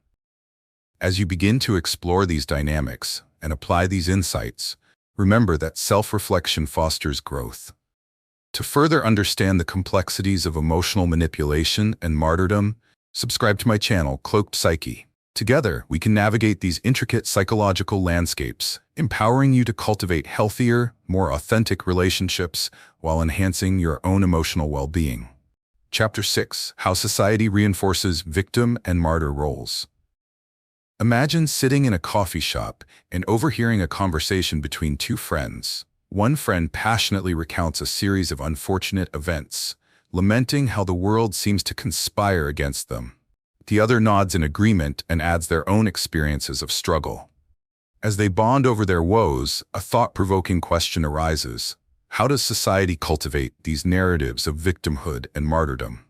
As you begin to explore these dynamics and apply these insights, remember that self-reflection fosters growth. To further understand the complexities of emotional manipulation and martyrdom, subscribe to my channel, Cloaked Psyche. Together, we can navigate these intricate psychological landscapes, empowering you to cultivate healthier, more authentic relationships while enhancing your own emotional well-being. Chapter 6: How Society Reinforces Victim and Martyr Roles. Imagine sitting in a coffee shop and overhearing a conversation between two friends. One friend passionately recounts a series of unfortunate events, lamenting how the world seems to conspire against them. The other nods in agreement and adds their own experiences of struggle. As they bond over their woes, a thought-provoking question arises. How does society cultivate these narratives of victimhood and martyrdom?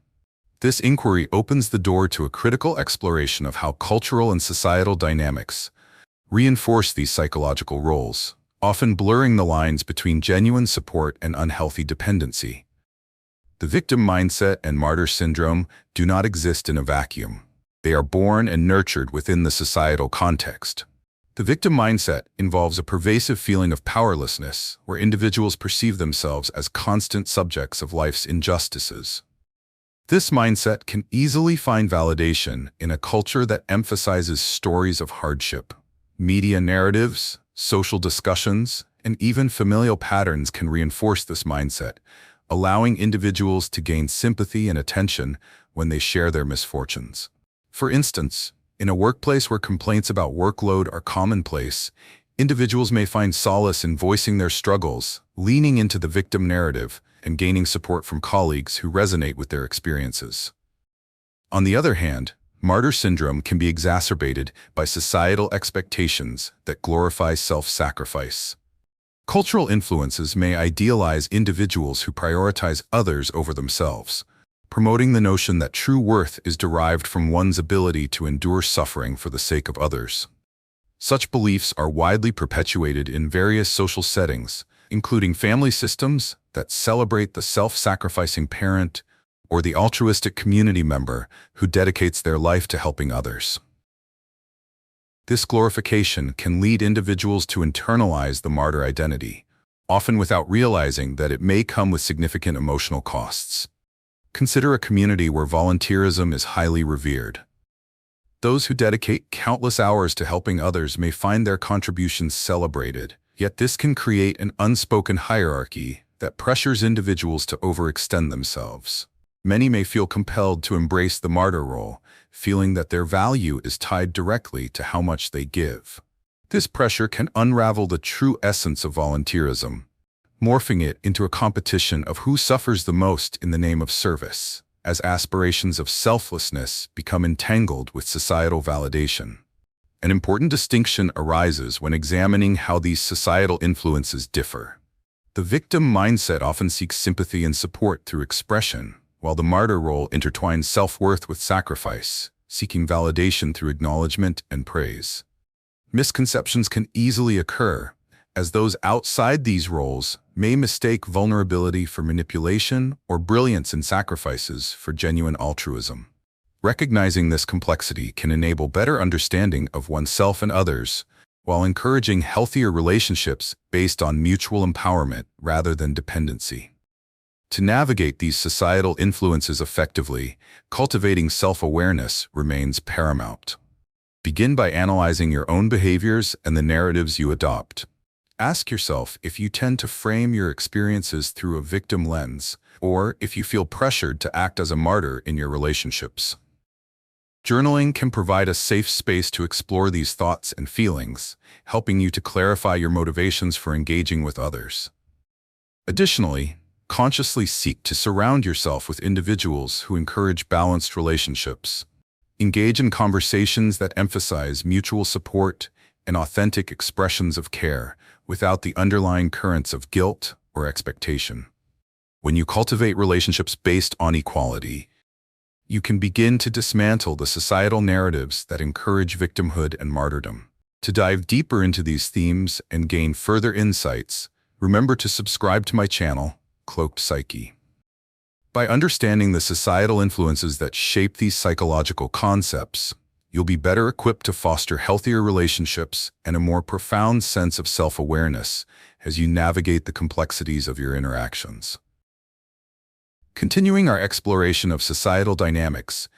This inquiry opens the door to a critical exploration of how cultural and societal dynamics reinforce these psychological roles, often blurring the lines between genuine support and unhealthy dependency. The victim mindset and martyr syndrome do not exist in a vacuum. They are born and nurtured within the societal context. The victim mindset involves a pervasive feeling of powerlessness, where individuals perceive themselves as constant subjects of life's injustices. This mindset can easily find validation in a culture that emphasizes stories of hardship. Media narratives, social discussions, and even familial patterns can reinforce this mindset, allowing individuals to gain sympathy and attention when they share their misfortunes. For instance, in a workplace where complaints about workload are commonplace, Individuals may find solace in voicing their struggles, leaning into the victim narrative, and gaining support from colleagues who resonate with their experiences. On the other hand, martyr syndrome can be exacerbated by societal expectations that glorify self-sacrifice. Cultural influences may idealize individuals who prioritize others over themselves, promoting the notion that true worth is derived from one's ability to endure suffering for the sake of others. Such beliefs are widely perpetuated in various social settings, including family systems that celebrate the self-sacrificing parent or the altruistic community member who dedicates their life to helping others. This glorification can lead individuals to internalize the martyr identity, often without realizing that it may come with significant emotional costs. Consider a community where volunteerism is highly revered. Those who dedicate countless hours to helping others may find their contributions celebrated, yet this can create an unspoken hierarchy that pressures individuals to overextend themselves. Many may feel compelled to embrace the martyr role, feeling that their value is tied directly to how much they give. This pressure can unravel the true essence of volunteerism, morphing it into a competition of who suffers the most in the name of service, as aspirations of selflessness become entangled with societal validation. An important distinction arises when examining how these societal influences differ. The victim mindset often seeks sympathy and support through expression, while the martyr role intertwines self-worth with sacrifice, seeking validation through acknowledgement and praise. Misconceptions can easily occur, as those outside these roles may mistake vulnerability for manipulation or brilliance in sacrifices for genuine altruism. Recognizing this complexity can enable better understanding of oneself and others, while encouraging healthier relationships based on mutual empowerment rather than dependency. To navigate these societal influences effectively, cultivating self-awareness remains paramount. Begin by analyzing your own behaviors and the narratives you adopt. Ask yourself if you tend to frame your experiences through a victim lens, or if you feel pressured to act as a martyr in your relationships. Journaling can provide a safe space to explore these thoughts and feelings, helping you to clarify your motivations for engaging with others. Additionally, consciously seek to surround yourself with individuals who encourage balanced relationships. Engage in conversations that emphasize mutual support and authentic expressions of care without the underlying currents of guilt or expectation. When you cultivate relationships based on equality, you can begin to dismantle the societal narratives that encourage victimhood and martyrdom. To dive deeper into these themes and gain further insights, remember to subscribe to my channel, Cloaked Psyche. By understanding the societal influences that shape these psychological concepts, you'll be better equipped to foster healthier relationships and a more profound sense of self-awareness as you navigate the complexities of your interactions. Continuing our exploration of societal dynamics,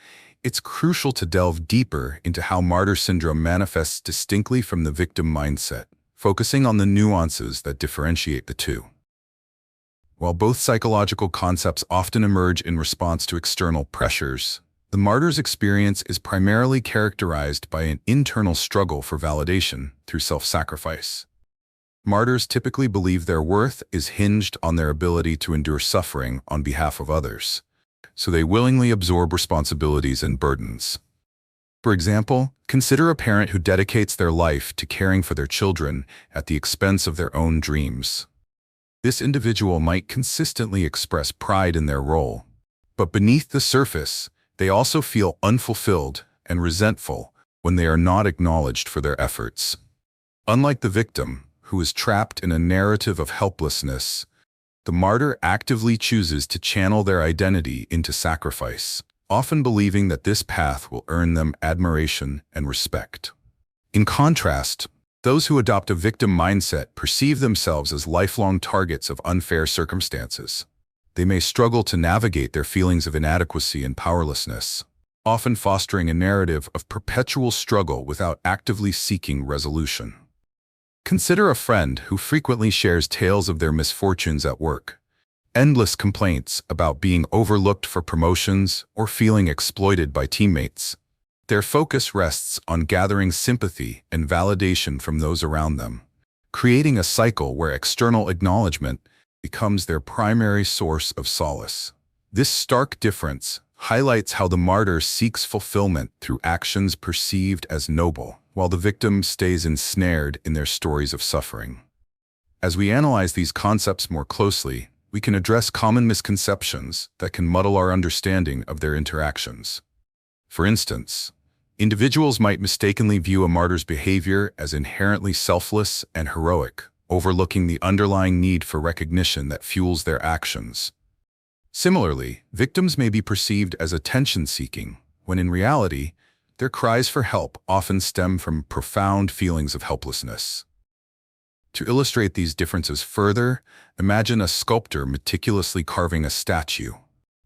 it's crucial to delve deeper into how martyr syndrome manifests distinctly from the victim mindset, focusing on the nuances that differentiate the two. While both psychological concepts often emerge in response to external pressures, the martyr's experience is primarily characterized by an internal struggle for validation through self-sacrifice. Martyrs typically believe their worth is hinged on their ability to endure suffering on behalf of others, so they willingly absorb responsibilities and burdens. For example, consider a parent who dedicates their life to caring for their children at the expense of their own dreams. This individual might consistently express pride in their role, but beneath the surface, they also feel unfulfilled and resentful when they are not acknowledged for their efforts. Unlike the victim, who is trapped in a narrative of helplessness, the martyr actively chooses to channel their identity into sacrifice, often believing that this path will earn them admiration and respect. In contrast, those who adopt a victim mindset perceive themselves as lifelong targets of unfair circumstances. They may struggle to navigate their feelings of inadequacy and powerlessness, often fostering a narrative of perpetual struggle without actively seeking resolution. Consider a friend who frequently shares tales of their misfortunes at work, endless complaints about being overlooked for promotions or feeling exploited by teammates. Their focus rests on gathering sympathy and validation from those around them, creating a cycle where external acknowledgement becomes their primary source of solace. This stark difference highlights how the martyr seeks fulfillment through actions perceived as noble, while the victim stays ensnared in their stories of suffering. As we analyze these concepts more closely, we can address common misconceptions that can muddle our understanding of their interactions. For instance, individuals might mistakenly view a martyr's behavior as inherently selfless and heroic, overlooking the underlying need for recognition that fuels their actions. Similarly, victims may be perceived as attention-seeking, when in reality, their cries for help often stem from profound feelings of helplessness. To illustrate these differences further, imagine a sculptor meticulously carving a statue.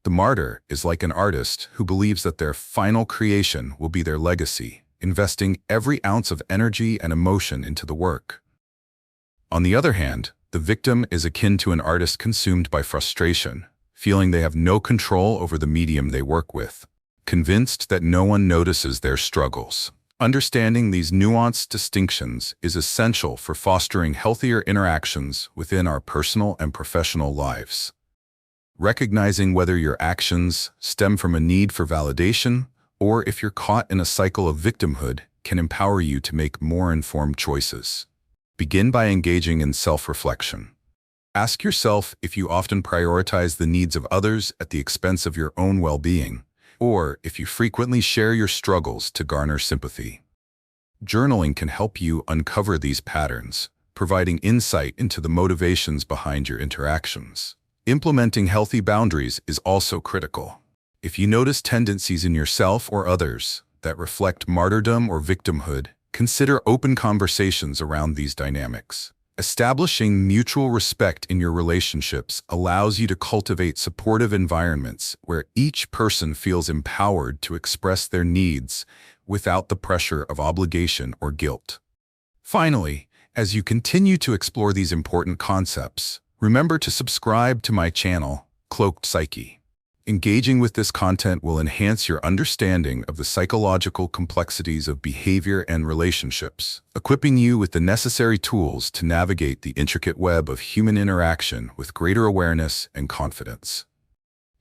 The martyr is like an artist who believes that their final creation will be their legacy, investing every ounce of energy and emotion into the work. On the other hand, the victim is akin to an artist consumed by frustration, feeling they have no control over the medium they work with, convinced that no one notices their struggles. Understanding these nuanced distinctions is essential for fostering healthier interactions within our personal and professional lives. Recognizing whether your actions stem from a need for validation or if you're caught in a cycle of victimhood can empower you to make more informed choices. Begin by engaging in self-reflection. Ask yourself if you often prioritize the needs of others at the expense of your own well-being, or if you frequently share your struggles to garner sympathy. Journaling can help you uncover these patterns, providing insight into the motivations behind your interactions. Implementing healthy boundaries is also critical. If you notice tendencies in yourself or others that reflect martyrdom or victimhood, consider open conversations around these dynamics. Establishing mutual respect in your relationships allows you to cultivate supportive environments where each person feels empowered to express their needs without the pressure of obligation or guilt. Finally, as you continue to explore these important concepts, remember to subscribe to my channel, Cloaked Psyche. Engaging with this content will enhance your understanding of the psychological complexities of behavior and relationships, equipping you with the necessary tools to navigate the intricate web of human interaction with greater awareness and confidence.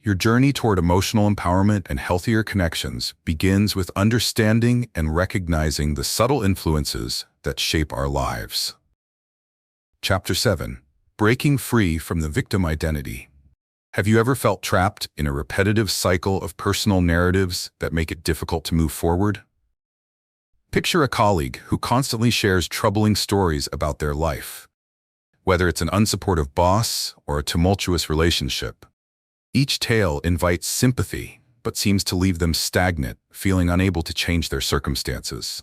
Your journey toward emotional empowerment and healthier connections begins with understanding and recognizing the subtle influences that shape our lives. Chapter 7. Breaking Free from the Victim Identity. Have you ever felt trapped in a repetitive cycle of personal narratives that make it difficult to move forward? Picture a colleague who constantly shares troubling stories about their life. Whether it's an unsupportive boss or a tumultuous relationship, each tale invites sympathy but seems to leave them stagnant, feeling unable to change their circumstances.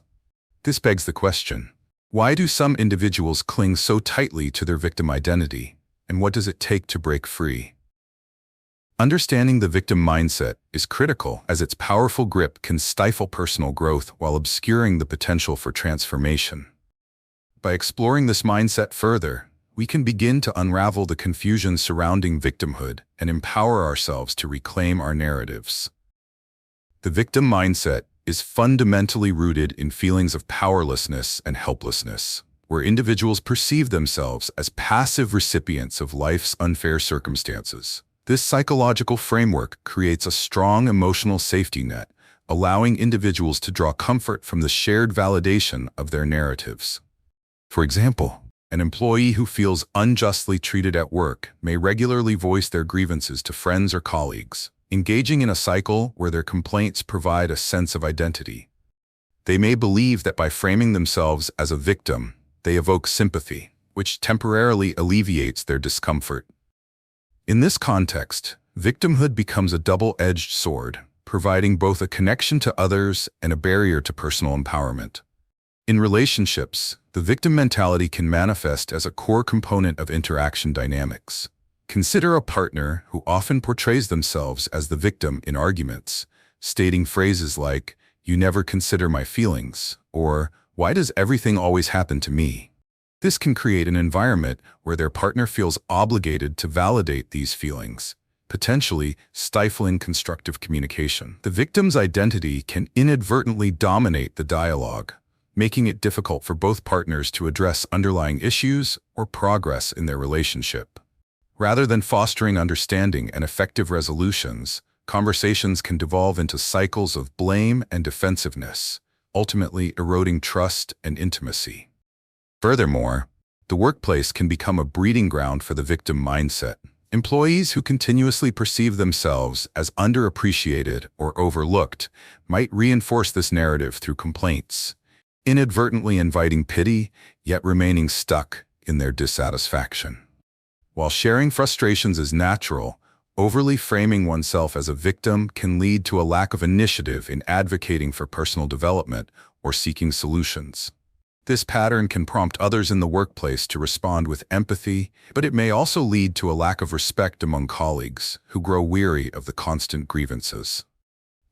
This begs the question, why do some individuals cling so tightly to their victim identity, and what does it take to break free? Understanding the victim mindset is critical as its powerful grip can stifle personal growth while obscuring the potential for transformation. By exploring this mindset further, we can begin to unravel the confusion surrounding victimhood and empower ourselves to reclaim our narratives. The victim mindset is fundamentally rooted in feelings of powerlessness and helplessness, where individuals perceive themselves as passive recipients of life's unfair circumstances. This psychological framework creates a strong emotional safety net, allowing individuals to draw comfort from the shared validation of their narratives. For example, an employee who feels unjustly treated at work may regularly voice their grievances to friends or colleagues, engaging in a cycle where their complaints provide a sense of identity. They may believe that by framing themselves as a victim, they evoke sympathy, which temporarily alleviates their discomfort. In this context, victimhood becomes a double-edged sword, providing both a connection to others and a barrier to personal empowerment. In relationships, the victim mentality can manifest as a core component of interaction dynamics. Consider a partner who often portrays themselves as the victim in arguments, stating phrases like, "You never consider my feelings," or "Why does everything always happen to me?" This can create an environment where their partner feels obligated to validate these feelings, potentially stifling constructive communication. The victim's identity can inadvertently dominate the dialogue, making it difficult for both partners to address underlying issues or progress in their relationship. Rather than fostering understanding and effective resolutions, conversations can devolve into cycles of blame and defensiveness, ultimately eroding trust and intimacy. Furthermore, the workplace can become a breeding ground for the victim mindset. Employees who continuously perceive themselves as underappreciated or overlooked might reinforce this narrative through complaints, inadvertently inviting pity, yet remaining stuck in their dissatisfaction. While sharing frustrations is natural, overly framing oneself as a victim can lead to a lack of initiative in advocating for personal development or seeking solutions. This pattern can prompt others in the workplace to respond with empathy, but it may also lead to a lack of respect among colleagues who grow weary of the constant grievances.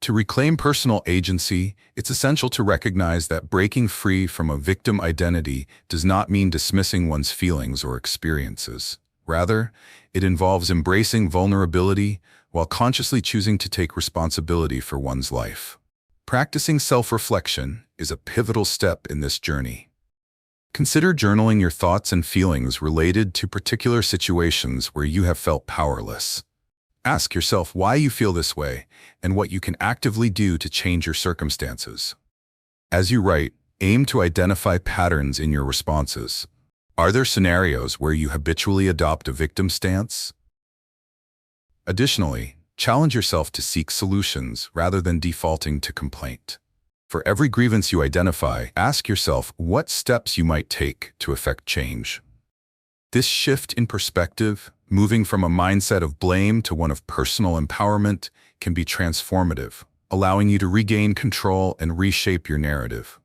To reclaim personal agency, it's essential to recognize that breaking free from a victim identity does not mean dismissing one's feelings or experiences. Rather, it involves embracing vulnerability while consciously choosing to take responsibility for one's life. Practicing self-reflection is a pivotal step in this journey. Consider journaling your thoughts and feelings related to particular situations where you have felt powerless. Ask yourself why you feel this way and what you can actively do to change your circumstances. As you write, aim to identify patterns in your responses. Are there scenarios where you habitually adopt a victim stance? Additionally, challenge yourself to seek solutions rather than defaulting to complaint. For every grievance you identify, ask yourself what steps you might take to effect change. This shift in perspective, moving from a mindset of blame to one of personal empowerment, can be transformative, allowing you to regain control and reshape your narrative.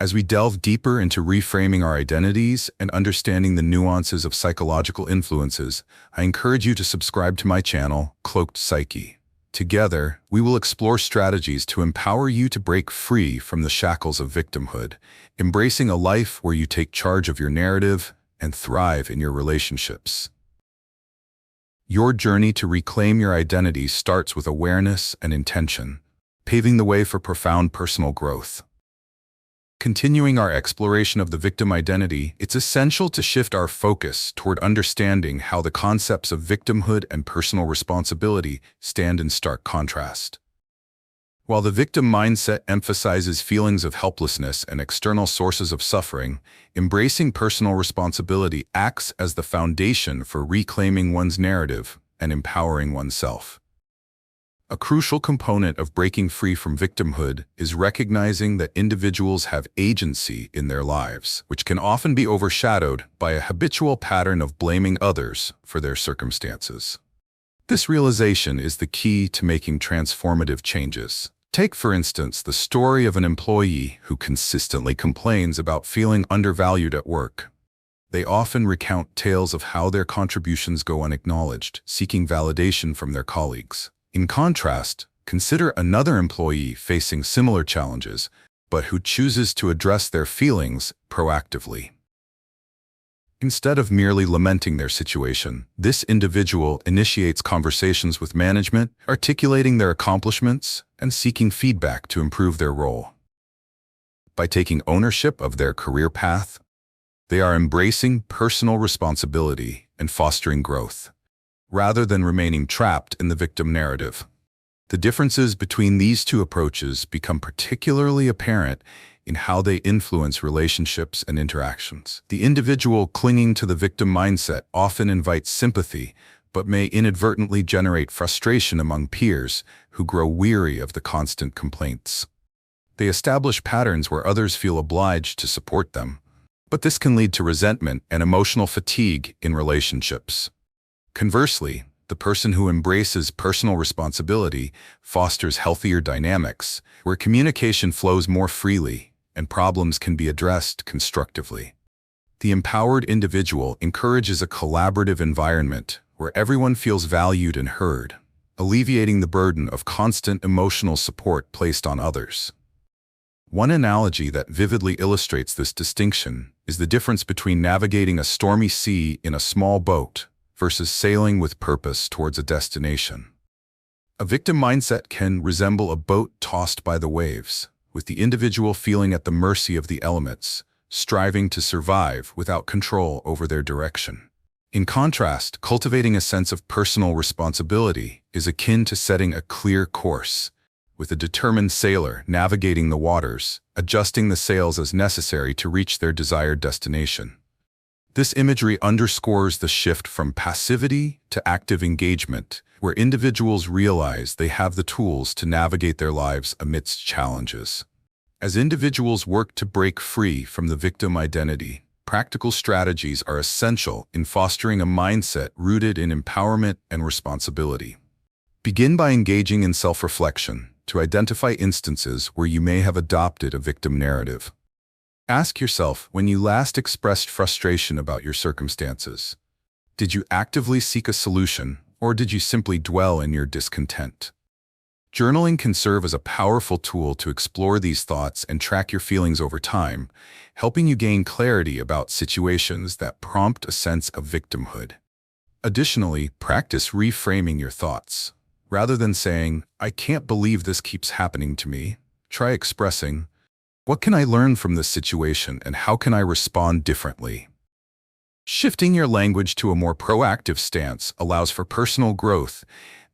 As we delve deeper into reframing our identities and understanding the nuances of psychological influences, I encourage you to subscribe to my channel, Cloaked Psyche. Together, we will explore strategies to empower you to break free from the shackles of victimhood, embracing a life where you take charge of your narrative and thrive in your relationships. Your journey to reclaim your identity starts with awareness and intention, paving the way for profound personal growth. Continuing our exploration of the victim identity, it's essential to shift our focus toward understanding how the concepts of victimhood and personal responsibility stand in stark contrast. While the victim mindset emphasizes feelings of helplessness and external sources of suffering, embracing personal responsibility acts as the foundation for reclaiming one's narrative and empowering oneself. A crucial component of breaking free from victimhood is recognizing that individuals have agency in their lives, which can often be overshadowed by a habitual pattern of blaming others for their circumstances. This realization is the key to making transformative changes. Take, for instance, the story of an employee who consistently complains about feeling undervalued at work. They often recount tales of how their contributions go unacknowledged, seeking validation from their colleagues. In contrast, consider another employee facing similar challenges, but who chooses to address their feelings proactively. Instead of merely lamenting their situation, this individual initiates conversations with management, articulating their accomplishments and seeking feedback to improve their role. By taking ownership of their career path, they are embracing personal responsibility and fostering growth, rather than remaining trapped in the victim narrative. The differences between these two approaches become particularly apparent in how they influence relationships and interactions. The individual clinging to the victim mindset often invites sympathy, but may inadvertently generate frustration among peers who grow weary of the constant complaints. They establish patterns where others feel obliged to support them, but this can lead to resentment and emotional fatigue in relationships. Conversely, the person who embraces personal responsibility fosters healthier dynamics, where communication flows more freely and problems can be addressed constructively. The empowered individual encourages a collaborative environment where everyone feels valued and heard, alleviating the burden of constant emotional support placed on others. One analogy that vividly illustrates this distinction is the difference between navigating a stormy sea in a small boat versus sailing with purpose towards a destination. A victim mindset can resemble a boat tossed by the waves, with the individual feeling at the mercy of the elements, striving to survive without control over their direction. In contrast, cultivating a sense of personal responsibility is akin to setting a clear course, with a determined sailor navigating the waters, adjusting the sails as necessary to reach their desired destination. This imagery underscores the shift from passivity to active engagement, where individuals realize they have the tools to navigate their lives amidst challenges. As individuals work to break free from the victim identity, practical strategies are essential in fostering a mindset rooted in empowerment and responsibility. Begin by engaging in self-reflection to identify instances where you may have adopted a victim narrative. Ask yourself when you last expressed frustration about your circumstances. Did you actively seek a solution, or did you simply dwell in your discontent? Journaling can serve as a powerful tool to explore these thoughts and track your feelings over time, helping you gain clarity about situations that prompt a sense of victimhood. Additionally, practice reframing your thoughts. Rather than saying, "I can't believe this keeps happening to me," try expressing, "What can I learn from this situation and how can I respond differently?" Shifting your language to a more proactive stance allows for personal growth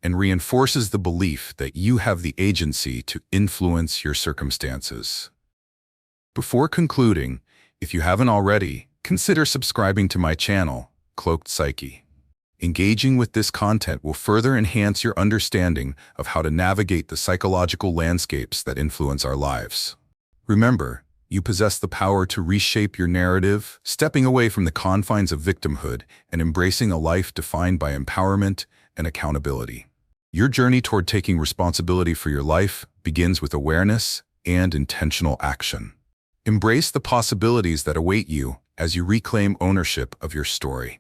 and reinforces the belief that you have the agency to influence your circumstances. Before concluding, if you haven't already, consider subscribing to my channel, Cloaked Psyche. Engaging with this content will further enhance your understanding of how to navigate the psychological landscapes that influence our lives. Remember, you possess the power to reshape your narrative, stepping away from the confines of victimhood and embracing a life defined by empowerment and accountability. Your journey toward taking responsibility for your life begins with awareness and intentional action. Embrace the possibilities that await you as you reclaim ownership of your story.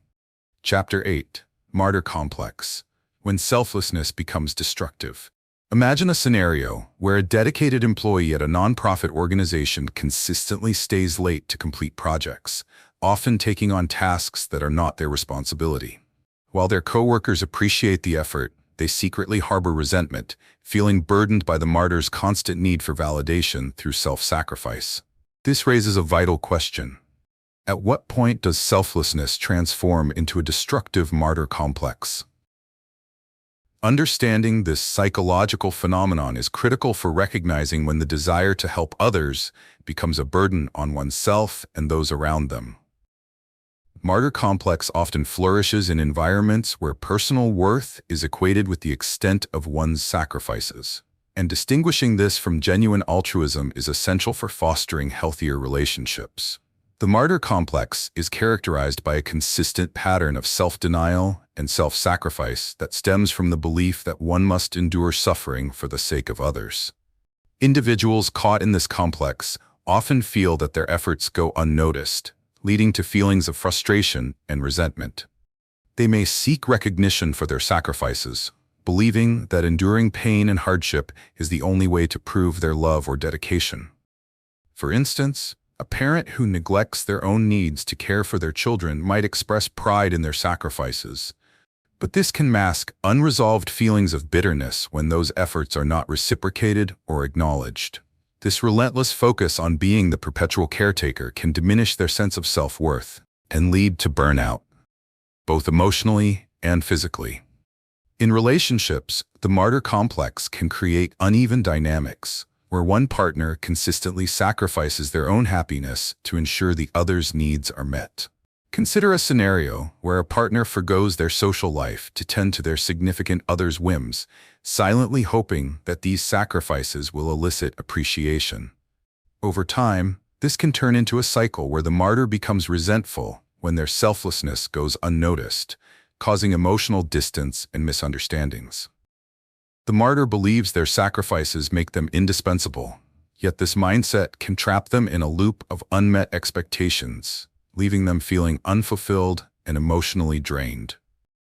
Chapter 8: Martyr Complex. When selflessness becomes destructive. Imagine a scenario where a dedicated employee at a nonprofit organization consistently stays late to complete projects, often taking on tasks that are not their responsibility. While their coworkers appreciate the effort, they secretly harbor resentment, feeling burdened by the martyr's constant need for validation through self-sacrifice. This raises a vital question. At what point does selflessness transform into a destructive martyr complex? Understanding this psychological phenomenon is critical for recognizing when the desire to help others becomes a burden on oneself and those around them. Martyr complex often flourishes in environments where personal worth is equated with the extent of one's sacrifices, and distinguishing this from genuine altruism is essential for fostering healthier relationships. The martyr complex is characterized by a consistent pattern of self-denial and self-sacrifice that stems from the belief that one must endure suffering for the sake of others. Individuals caught in this complex often feel that their efforts go unnoticed, leading to feelings of frustration and resentment. They may seek recognition for their sacrifices, believing that enduring pain and hardship is the only way to prove their love or dedication. For instance, a parent who neglects their own needs to care for their children might express pride in their sacrifices, but this can mask unresolved feelings of bitterness when those efforts are not reciprocated or acknowledged. This relentless focus on being the perpetual caretaker can diminish their sense of self-worth and lead to burnout, both emotionally and physically. In relationships, the martyr complex can create uneven dynamics, where one partner consistently sacrifices their own happiness to ensure the other's needs are met. Consider a scenario where a partner forgoes their social life to tend to their significant other's whims, silently hoping that these sacrifices will elicit appreciation. Over time, this can turn into a cycle where the martyr becomes resentful when their selflessness goes unnoticed, causing emotional distance and misunderstandings. The martyr believes their sacrifices make them indispensable, yet this mindset can trap them in a loop of unmet expectations, leaving them feeling unfulfilled and emotionally drained.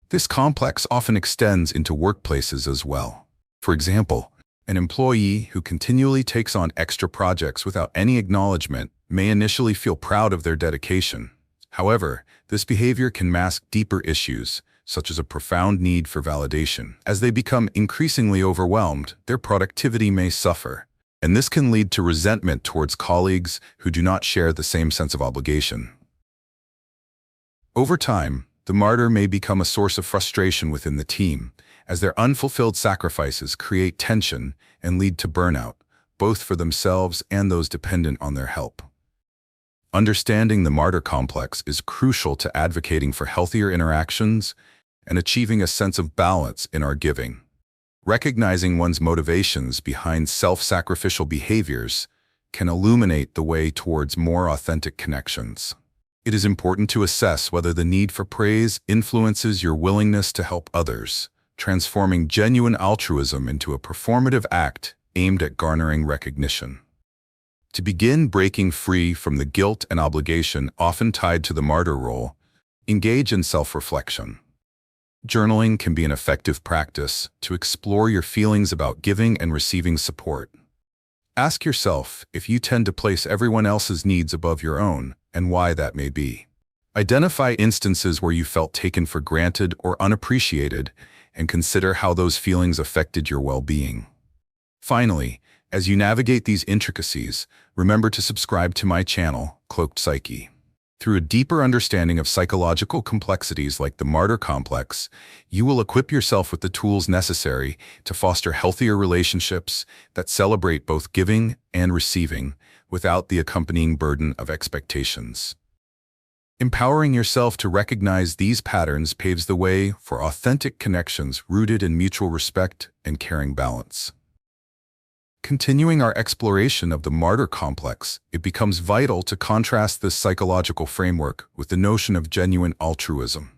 This complex often extends into workplaces as well. For example, an employee who continually takes on extra projects without any acknowledgement may initially feel proud of their dedication. However, this behavior can mask deeper issues, such as a profound need for validation. As they become increasingly overwhelmed, their productivity may suffer, and this can lead to resentment towards colleagues who do not share the same sense of obligation. Over time, the martyr may become a source of frustration within the team, as their unfulfilled sacrifices create tension and lead to burnout, both for themselves and those dependent on their help. Understanding the martyr complex is crucial to advocating for healthier interactions and achieving a sense of balance in our giving. Recognizing one's motivations behind self-sacrificial behaviors can illuminate the way towards more authentic connections. It is important to assess whether the need for praise influences your willingness to help others, transforming genuine altruism into a performative act aimed at garnering recognition. To begin breaking free from the guilt and obligation often tied to the martyr role, engage in self-reflection. Journaling can be an effective practice to explore your feelings about giving and receiving support. Ask yourself if you tend to place everyone else's needs above your own and why that may be. Identify instances where you felt taken for granted or unappreciated and consider how those feelings affected your well-being. Finally, as you navigate these intricacies, remember to subscribe to my channel, Cloaked Psyche. Through a deeper understanding of psychological complexities like the martyr complex, you will equip yourself with the tools necessary to foster healthier relationships that celebrate both giving and receiving without the accompanying burden of expectations. Empowering yourself to recognize these patterns paves the way for authentic connections rooted in mutual respect and caring balance. Continuing our exploration of the martyr complex, it becomes vital to contrast this psychological framework with the notion of genuine altruism.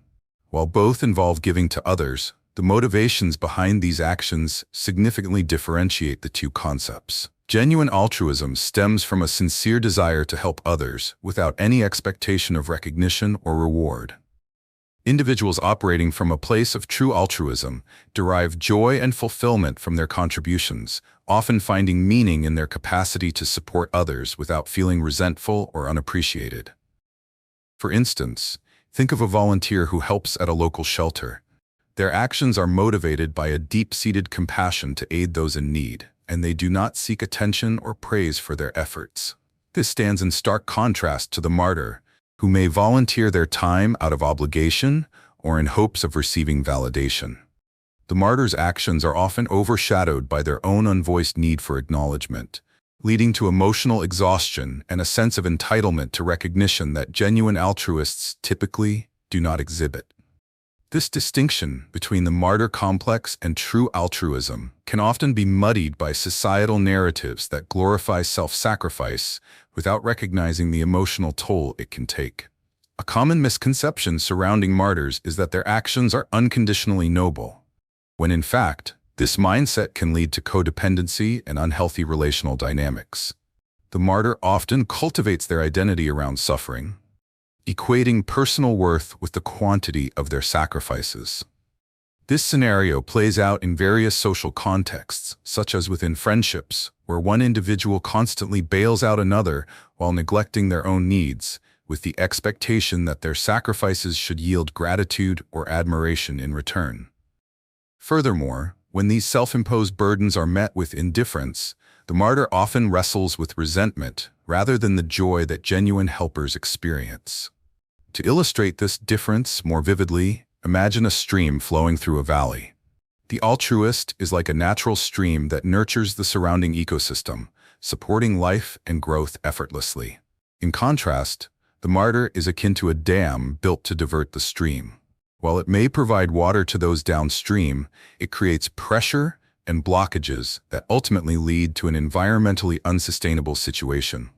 While both involve giving to others, the motivations behind these actions significantly differentiate the two concepts. Genuine altruism stems from a sincere desire to help others without any expectation of recognition or reward. Individuals operating from a place of true altruism derive joy and fulfillment from their contributions, often finding meaning in their capacity to support others without feeling resentful or unappreciated. For instance, think of a volunteer who helps at a local shelter. Their actions are motivated by a deep-seated compassion to aid those in need, and they do not seek attention or praise for their efforts. This stands in stark contrast to the martyr, who may volunteer their time out of obligation or in hopes of receiving validation. The martyr's actions are often overshadowed by their own unvoiced need for acknowledgement, leading to emotional exhaustion and a sense of entitlement to recognition that genuine altruists typically do not exhibit. This distinction between the martyr complex and true altruism can often be muddied by societal narratives that glorify self-sacrifice without recognizing the emotional toll it can take. A common misconception surrounding martyrs is that their actions are unconditionally noble, when in fact, this mindset can lead to codependency and unhealthy relational dynamics. The martyr often cultivates their identity around suffering, equating personal worth with the quantity of their sacrifices. This scenario plays out in various social contexts, such as within friendships, where one individual constantly bails out another while neglecting their own needs, with the expectation that their sacrifices should yield gratitude or admiration in return. Furthermore, when these self-imposed burdens are met with indifference, the martyr often wrestles with resentment rather than the joy that genuine helpers experience. To illustrate this difference more vividly, imagine a stream flowing through a valley. The altruist is like a natural stream that nurtures the surrounding ecosystem, supporting life and growth effortlessly. In contrast, the martyr is akin to a dam built to divert the stream. While it may provide water to those downstream, it creates pressure and blockages that ultimately lead to an environmentally unsustainable situation.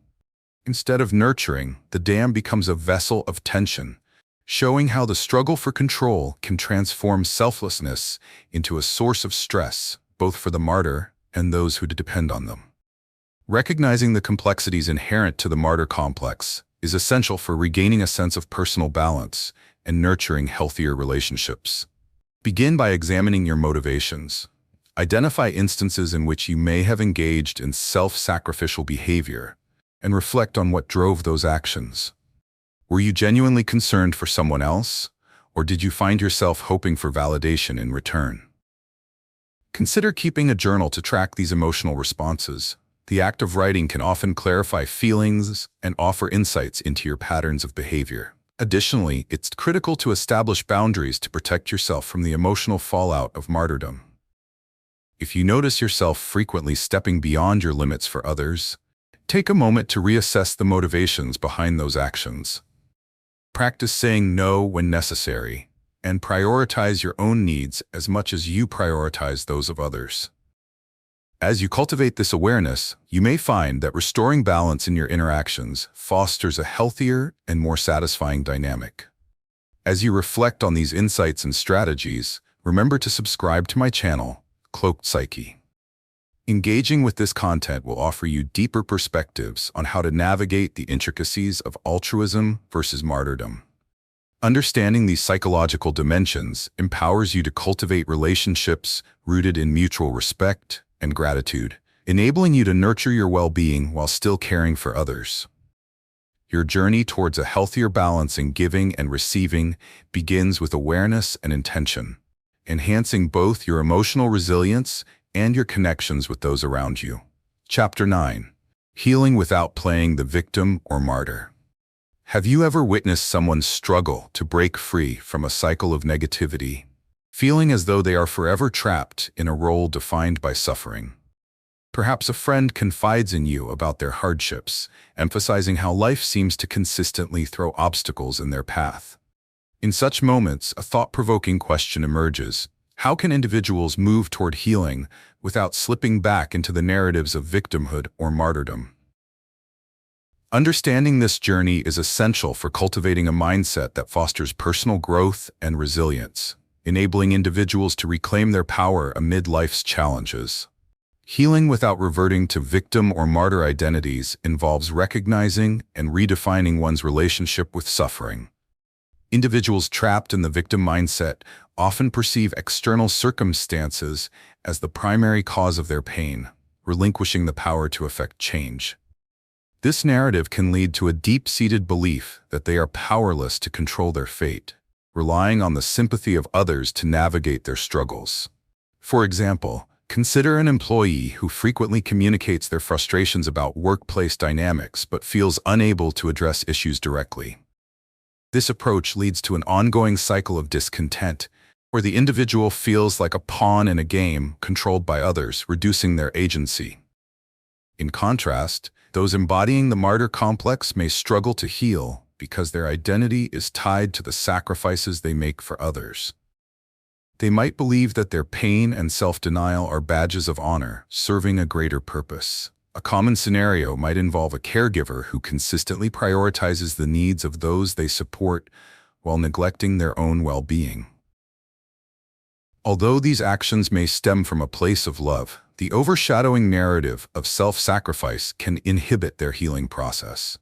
Instead of nurturing, the dam becomes a vessel of tension, showing how the struggle for control can transform selflessness into a source of stress, both for the martyr and those who depend on them. Recognizing the complexities inherent to the martyr complex is essential for regaining a sense of personal balance and nurturing healthier relationships. Begin by examining your motivations. Identify instances in which you may have engaged in self-sacrificial behavior, and reflect on what drove those actions. Were you genuinely concerned for someone else, or did you find yourself hoping for validation in return? Consider keeping a journal to track these emotional responses, The act of writing can often clarify feelings and offer insights into your patterns of behavior. Additionally, it's critical to establish boundaries to protect yourself from the emotional fallout of martyrdom. If you notice yourself frequently stepping beyond your limits for others, take a moment to reassess the motivations behind those actions. Practice saying no when necessary, and prioritize your own needs as much as you prioritize those of others. As you cultivate this awareness, you may find that restoring balance in your interactions fosters a healthier and more satisfying dynamic. As you reflect on these insights and strategies, remember to subscribe to my channel, Cloaked Psyche. Engaging with this content will offer you deeper perspectives on how to navigate the intricacies of altruism versus martyrdom. Understanding these psychological dimensions empowers you to cultivate relationships rooted in mutual respect and gratitude, enabling you to nurture your well-being while still caring for others. Your journey towards a healthier balance in giving and receiving begins with awareness and intention, enhancing both your emotional resilience and your connections with those around you. Chapter 9. Healing without playing the victim or martyr. Have you ever witnessed someone struggle to break free from a cycle of negativity, feeling as though they are forever trapped in a role defined by suffering? Perhaps a friend confides in you about their hardships, emphasizing how life seems to consistently throw obstacles in their path. In such moments, a thought-provoking question emerges. How can individuals move toward healing without slipping back into the narratives of victimhood or martyrdom? Understanding this journey is essential for cultivating a mindset that fosters personal growth and resilience, enabling individuals to reclaim their power amid life's challenges. Healing without reverting to victim or martyr identities involves recognizing and redefining one's relationship with suffering. Individuals trapped in the victim mindset often perceive external circumstances as the primary cause of their pain, relinquishing the power to effect change. This narrative can lead to a deep-seated belief that they are powerless to control their fate, relying on the sympathy of others to navigate their struggles. For example, consider an employee who frequently communicates their frustrations about workplace dynamics but feels unable to address issues directly. This approach leads to an ongoing cycle of discontent, where the individual feels like a pawn in a game controlled by others, reducing their agency. In contrast, those embodying the martyr complex may struggle to heal because their identity is tied to the sacrifices they make for others. They might believe that their pain and self-denial are badges of honor, serving a greater purpose. A common scenario might involve a caregiver who consistently prioritizes the needs of those they support while neglecting their own well-being. Although these actions may stem from a place of love, the overshadowing narrative of self-sacrifice can inhibit their healing process.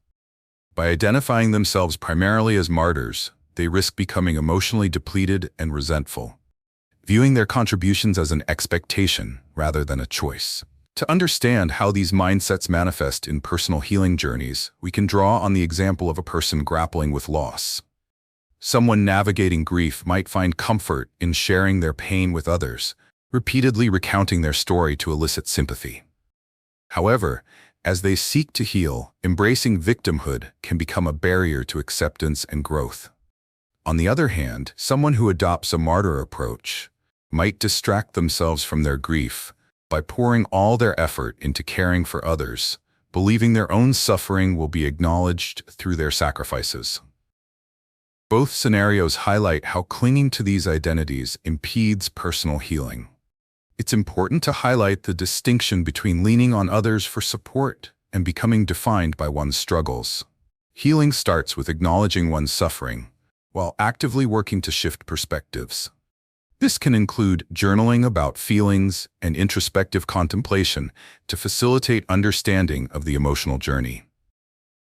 By identifying themselves primarily as martyrs, they risk becoming emotionally depleted and resentful, viewing their contributions as an expectation rather than a choice. To understand how these mindsets manifest in personal healing journeys, we can draw on the example of a person grappling with loss. Someone navigating grief might find comfort in sharing their pain with others, repeatedly recounting their story to elicit sympathy. However, as they seek to heal, embracing victimhood can become a barrier to acceptance and growth. On the other hand, someone who adopts a martyr approach might distract themselves from their grief by pouring all their effort into caring for others, believing their own suffering will be acknowledged through their sacrifices. Both scenarios highlight how clinging to these identities impedes personal healing. It's important to highlight the distinction between leaning on others for support and becoming defined by one's struggles. Healing starts with acknowledging one's suffering, while actively working to shift perspectives. This can include journaling about feelings and introspective contemplation to facilitate understanding of the emotional journey.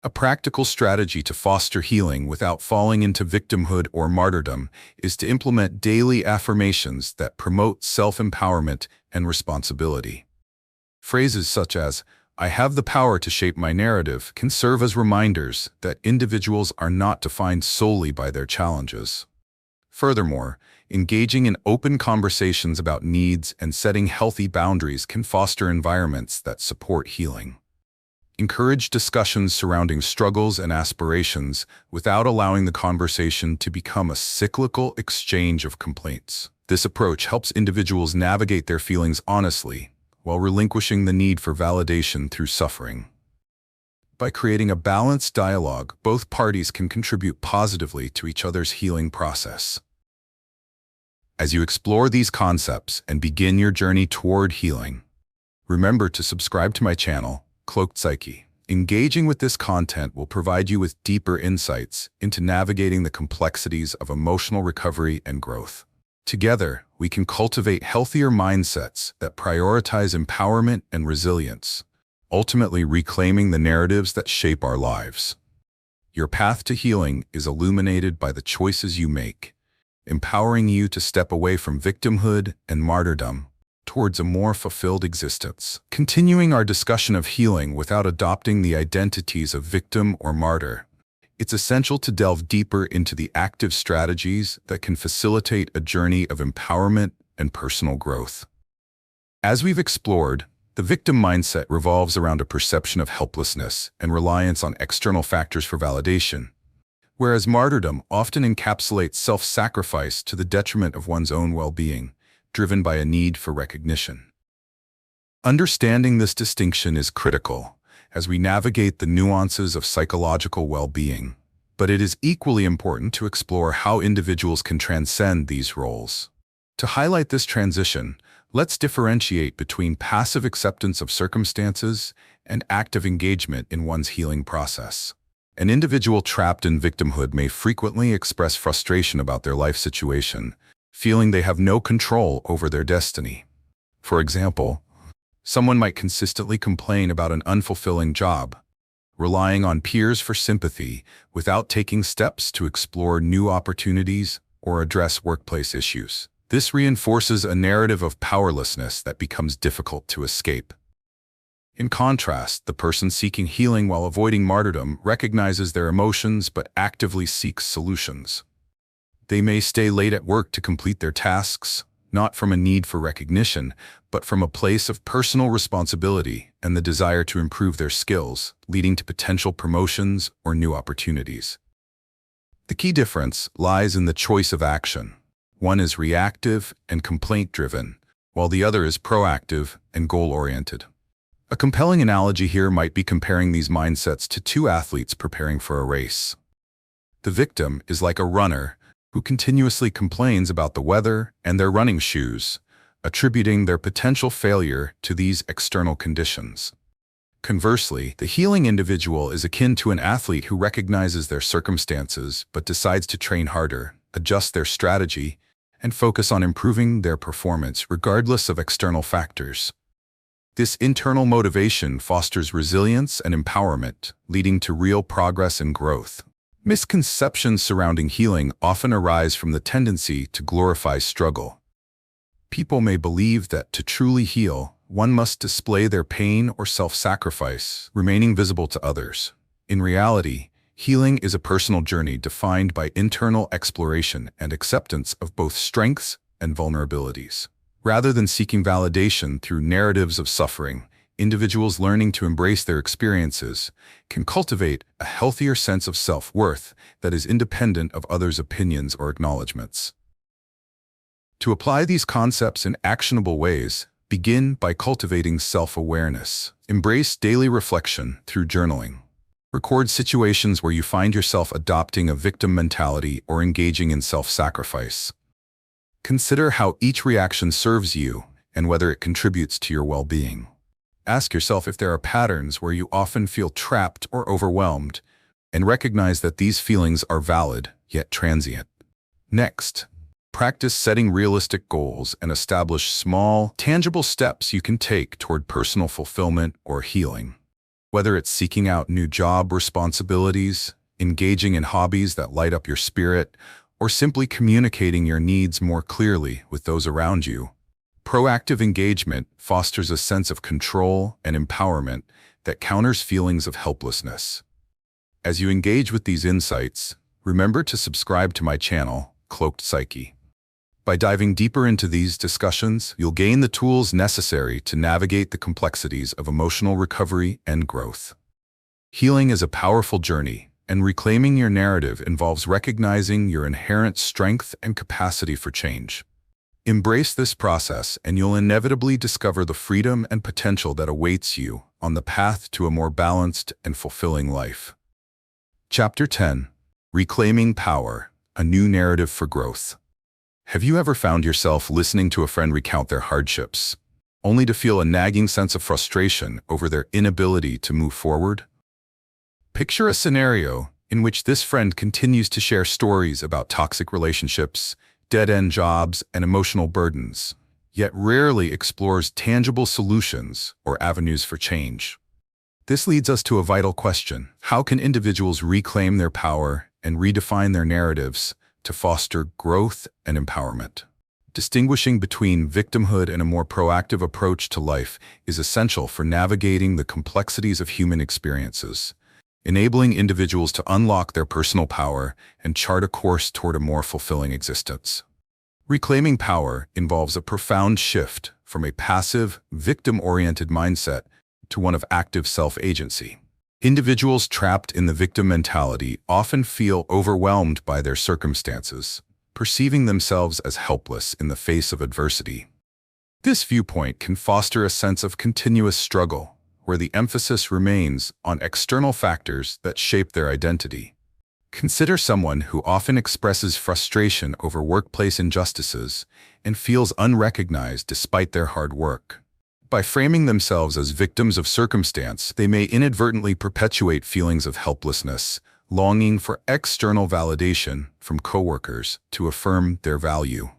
A practical strategy to foster healing without falling into victimhood or martyrdom is to implement daily affirmations that promote self-empowerment and responsibility. Phrases such as, "I have the power to shape my narrative," can serve as reminders that individuals are not defined solely by their challenges. Furthermore, Engaging in open conversations about needs and setting healthy boundaries can foster environments that support healing. Encourage discussions surrounding struggles and aspirations without allowing the conversation to become a cyclical exchange of complaints. This approach helps individuals navigate their feelings honestly, while relinquishing the need for validation through suffering. By creating a balanced dialogue, both parties can contribute positively to each other's healing process. As you explore these concepts and begin your journey toward healing, remember to subscribe to my channel, Cloaked Psyche. Engaging with this content will provide you with deeper insights into navigating the complexities of emotional recovery and growth. Together, we can cultivate healthier mindsets that prioritize empowerment and resilience, ultimately reclaiming the narratives that shape our lives. Your path to healing is illuminated by the choices you make, empowering you to step away from victimhood and martyrdom towards a more fulfilled existence. Continuing our discussion of healing without adopting the identities of victim or martyr, it's essential to delve deeper into the active strategies that can facilitate a journey of empowerment and personal growth. As we've explored, the victim mindset revolves around a perception of helplessness and reliance on external factors for validation, whereas martyrdom often encapsulates self-sacrifice to the detriment of one's own well-being, driven by a need for recognition. Understanding this distinction is critical as we navigate the nuances of psychological well-being, but it is equally important to explore how individuals can transcend these roles. To highlight this transition, let's differentiate between passive acceptance of circumstances and active engagement in one's healing process. An individual trapped in victimhood may frequently express frustration about their life situation, feeling they have no control over their destiny. For example, someone might consistently complain about an unfulfilling job, relying on peers for sympathy without taking steps to explore new opportunities or address workplace issues. This reinforces a narrative of powerlessness that becomes difficult to escape. In contrast, the person seeking healing while avoiding martyrdom recognizes their emotions but actively seeks solutions. They may stay late at work to complete their tasks, not from a need for recognition, but from a place of personal responsibility and the desire to improve their skills, leading to potential promotions or new opportunities. The key difference lies in the choice of action. One is reactive and complaint-driven, while the other is proactive and goal-oriented. A compelling analogy here might be comparing these mindsets to two athletes preparing for a race. The victim is like a runner who continuously complains about the weather and their running shoes, attributing their potential failure to these external conditions. Conversely, the healing individual is akin to an athlete who recognizes their circumstances but decides to train harder, adjust their strategy, and focus on improving their performance regardless of external factors. This internal motivation fosters resilience and empowerment, leading to real progress and growth. Misconceptions surrounding healing often arise from the tendency to glorify struggle. People may believe that to truly heal, one must display their pain or self-sacrifice, remaining visible to others. In reality, healing is a personal journey defined by internal exploration and acceptance of both strengths and vulnerabilities. Rather than seeking validation through narratives of suffering, individuals learning to embrace their experiences can cultivate a healthier sense of self-worth that is independent of others' opinions or acknowledgments. To apply these concepts in actionable ways, begin by cultivating self-awareness. Embrace daily reflection through journaling. Record situations where you find yourself adopting a victim mentality or engaging in self-sacrifice. Consider how each reaction serves you and whether it contributes to your well-being. Ask yourself if there are patterns where you often feel trapped or overwhelmed, and recognize that these feelings are valid, yet transient. Next, practice setting realistic goals and establish small, tangible steps you can take toward personal fulfillment or healing. Whether it's seeking out new job responsibilities, engaging in hobbies that light up your spirit, or simply communicating your needs more clearly with those around you, proactive engagement fosters a sense of control and empowerment that counters feelings of helplessness. As you engage with these insights, remember to subscribe to my channel, Cloaked Psyche. By diving deeper into these discussions, you'll gain the tools necessary to navigate the complexities of emotional recovery and growth. Healing is a powerful journey, and reclaiming your narrative involves recognizing your inherent strength and capacity for change. Embrace this process, and you'll inevitably discover the freedom and potential that awaits you on the path to a more balanced and fulfilling life. Chapter 10: Reclaiming Power, a New Narrative for Growth. Have you ever found yourself listening to a friend recount their hardships, only to feel a nagging sense of frustration over their inability to move forward? Picture a scenario in which this friend continues to share stories about toxic relationships, dead-end jobs, and emotional burdens, yet rarely explores tangible solutions or avenues for change. This leads us to a vital question: how can individuals reclaim their power and redefine their narratives to foster growth and empowerment? Distinguishing between victimhood and a more proactive approach to life is essential for navigating the complexities of human experiences, enabling individuals to unlock their personal power and chart a course toward a more fulfilling existence. Reclaiming power involves a profound shift from a passive, victim-oriented mindset to one of active self-agency. Individuals trapped in the victim mentality often feel overwhelmed by their circumstances, perceiving themselves as helpless in the face of adversity. This viewpoint can foster a sense of continuous struggle, where the emphasis remains on external factors that shape their identity. Consider someone who often expresses frustration over workplace injustices and feels unrecognized despite their hard work. By framing themselves as victims of circumstance, they may inadvertently perpetuate feelings of helplessness, longing for external validation from coworkers to affirm their value.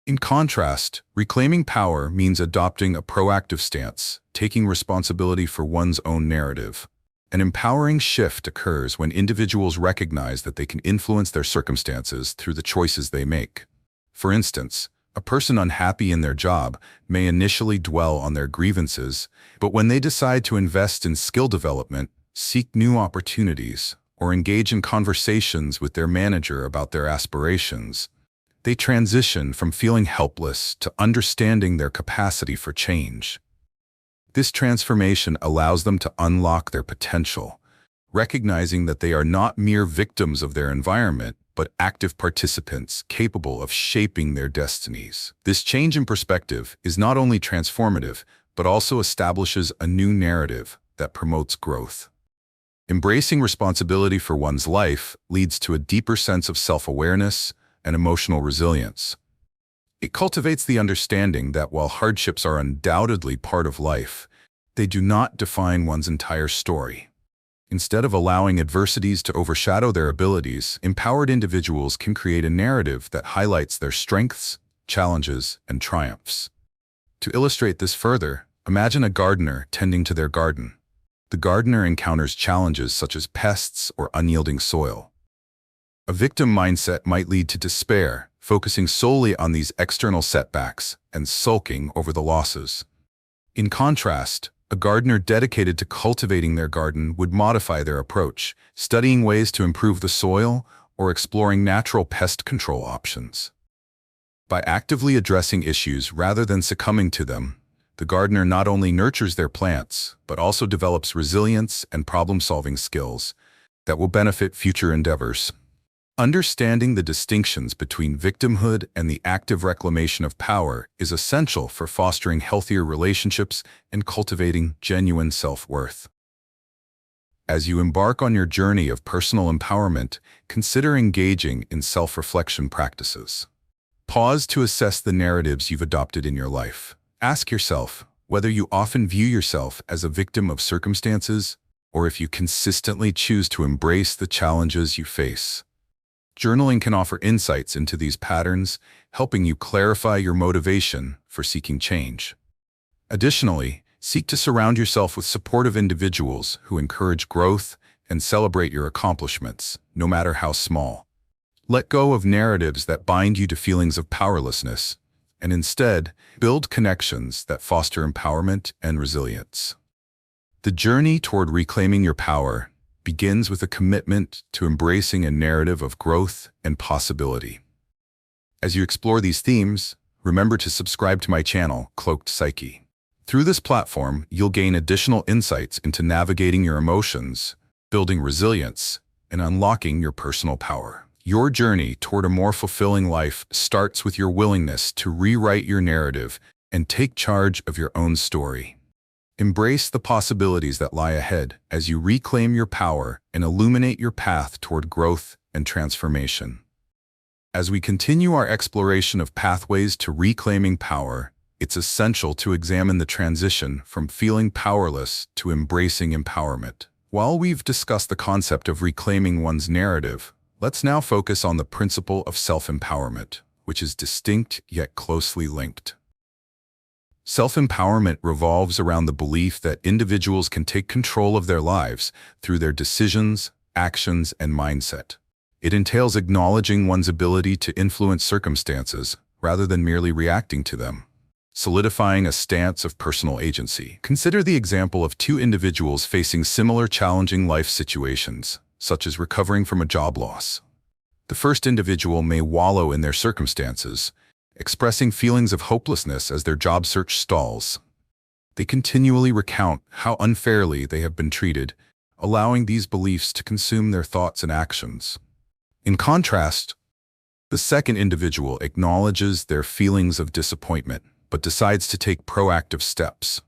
In contrast, reclaiming power means adopting a proactive stance, taking responsibility for one's own narrative. An empowering shift occurs when individuals recognize that they can influence their circumstances through the choices they make. For instance, a person unhappy in their job may initially dwell on their grievances, but when they decide to invest in skill development, seek new opportunities, or engage in conversations with their manager about their aspirations, they transition from feeling helpless to understanding their capacity for change. This transformation allows them to unlock their potential, recognizing that they are not mere victims of their environment, but active participants capable of shaping their destinies. This change in perspective is not only transformative, but also establishes a new narrative that promotes growth. Embracing responsibility for one's life leads to a deeper sense of self-awareness and emotional resilience. It cultivates the understanding that while hardships are undoubtedly part of life, they do not define one's entire story. Instead of allowing adversities to overshadow their abilities, empowered individuals can create a narrative that highlights their strengths, challenges, and triumphs. To illustrate this further, imagine a gardener tending to their garden. The gardener encounters challenges such as pests or unyielding soil. A victim mindset might lead to despair, focusing solely on these external setbacks and sulking over the losses. In contrast, a gardener dedicated to cultivating their garden would modify their approach, studying ways to improve the soil or exploring natural pest control options. By actively addressing issues rather than succumbing to them, the gardener not only nurtures their plants, but also develops resilience and problem-solving skills that will benefit future endeavors. Understanding the distinctions between victimhood and the active reclamation of power is essential for fostering healthier relationships and cultivating genuine self-worth. As you embark on your journey of personal empowerment, consider engaging in self-reflection practices. Pause to assess the narratives you've adopted in your life. Ask yourself whether you often view yourself as a victim of circumstances or if you consistently choose to embrace the challenges you face. Journaling can offer insights into these patterns, helping you clarify your motivation for seeking change. Additionally, seek to surround yourself with supportive individuals who encourage growth and celebrate your accomplishments, no matter how small. Let go of narratives that bind you to feelings of powerlessness, and instead, build connections that foster empowerment and resilience. The journey toward reclaiming your power begins with a commitment to embracing a narrative of growth and possibility. As you explore these themes, remember to subscribe to my channel, Cloaked Psyche. Through this platform, you'll gain additional insights into navigating your emotions, building resilience, and unlocking your personal power. Your journey toward a more fulfilling life starts with your willingness to rewrite your narrative and take charge of your own story. Embrace the possibilities that lie ahead as you reclaim your power and illuminate your path toward growth and transformation. As we continue our exploration of pathways to reclaiming power, it's essential to examine the transition from feeling powerless to embracing empowerment. While we've discussed the concept of reclaiming one's narrative, let's now focus on the principle of self-empowerment, which is distinct yet closely linked. Self-empowerment revolves around the belief that individuals can take control of their lives through their decisions, actions, and mindset. It entails acknowledging one's ability to influence circumstances rather than merely reacting to them, solidifying a stance of personal agency. Consider the example of two individuals facing similar challenging life situations, such as recovering from a job loss. The first individual may wallow in their circumstances, expressing feelings of hopelessness as their job search stalls. They continually recount how unfairly they have been treated, allowing these beliefs to consume their thoughts and actions. In contrast, the second individual acknowledges their feelings of disappointment, but decides to take proactive steps.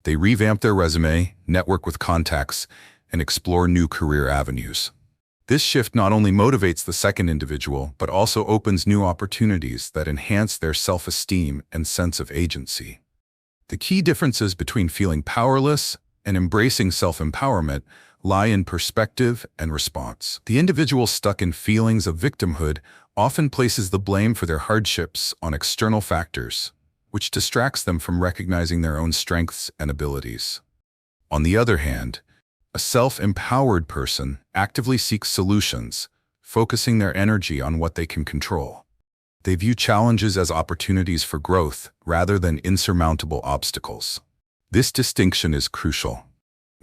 They revamp their resume, network with contacts, and explore new career avenues. This shift not only motivates the second individual, but also opens new opportunities that enhance their self-esteem and sense of agency. The key differences between feeling powerless and embracing self-empowerment lie in perspective and response. The individual stuck in feelings of victimhood often places the blame for their hardships on external factors, which distracts them from recognizing their own strengths and abilities. On the other hand, a self-empowered person actively seeks solutions, focusing their energy on what they can control. They view challenges as opportunities for growth rather than insurmountable obstacles. This distinction is crucial.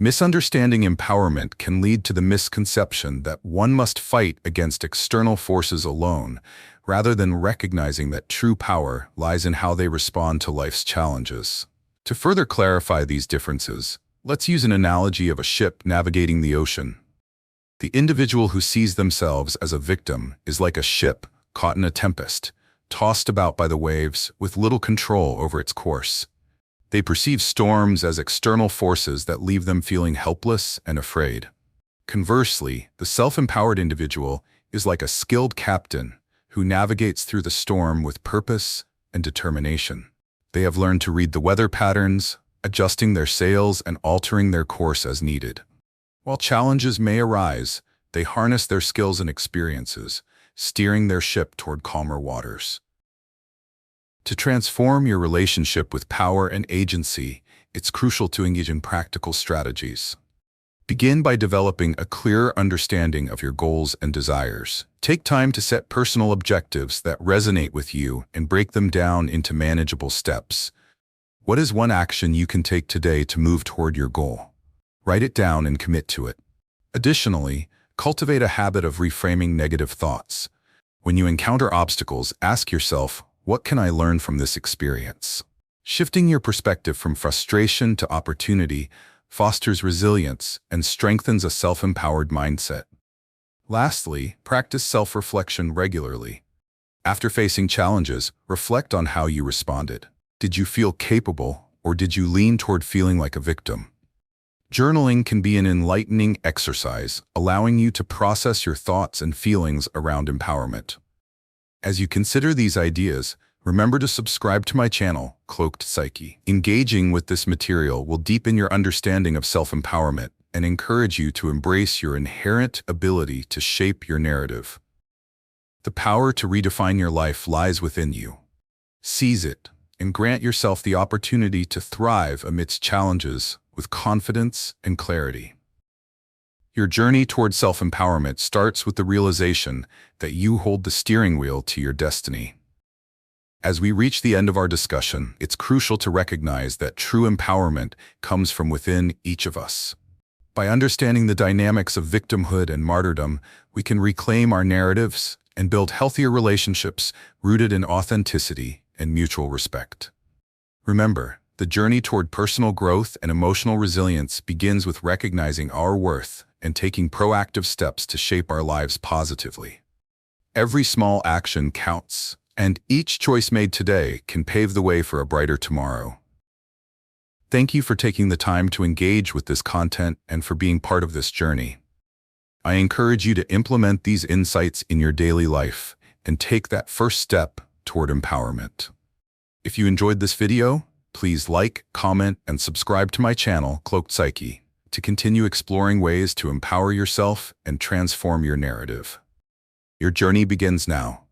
Misunderstanding empowerment can lead to the misconception that one must fight against external forces alone, rather than recognizing that true power lies in how they respond to life's challenges. To further clarify these differences, let's use an analogy of a ship navigating the ocean. The individual who sees themselves as a victim is like a ship caught in a tempest, tossed about by the waves with little control over its course. They perceive storms as external forces that leave them feeling helpless and afraid. Conversely, the self-empowered individual is like a skilled captain who navigates through the storm with purpose and determination. They have learned to read the weather patterns, adjusting their sails and altering their course as needed. While challenges may arise, they harness their skills and experiences, steering their ship toward calmer waters. To transform your relationship with power and agency, it's crucial to engage in practical strategies. Begin by developing a clearer understanding of your goals and desires. Take time to set personal objectives that resonate with you and break them down into manageable steps. What is one action you can take today to move toward your goal? Write it down and commit to it. Additionally, cultivate a habit of reframing negative thoughts. When you encounter obstacles, ask yourself, what can I learn from this experience? Shifting your perspective from frustration to opportunity fosters resilience and strengthens a self-empowered mindset. Lastly, practice self-reflection regularly. After facing challenges, reflect on how you responded. Did you feel capable, or did you lean toward feeling like a victim? Journaling can be an enlightening exercise, allowing you to process your thoughts and feelings around empowerment. As you consider these ideas, remember to subscribe to my channel, Cloaked Psyche. Engaging with this material will deepen your understanding of self-empowerment and encourage you to embrace your inherent ability to shape your narrative. The power to redefine your life lies within you. Seize it and grant yourself the opportunity to thrive amidst challenges with confidence and clarity. Your journey toward self-empowerment starts with the realization that you hold the steering wheel to your destiny. As we reach the end of our discussion, it's crucial to recognize that true empowerment comes from within each of us. By understanding the dynamics of victimhood and martyrdom, we can reclaim our narratives and build healthier relationships rooted in authenticity and mutual respect. Remember, the journey toward personal growth and emotional resilience begins with recognizing our worth and taking proactive steps to shape our lives positively. Every small action counts, and each choice made today can pave the way for a brighter tomorrow. Thank you for taking the time to engage with this content and for being part of this journey. I encourage you to implement these insights in your daily life and take that first step toward empowerment. If you enjoyed this video, please like, comment, and subscribe to my channel, Cloaked Psyche, to continue exploring ways to empower yourself and transform your narrative. Your journey begins now.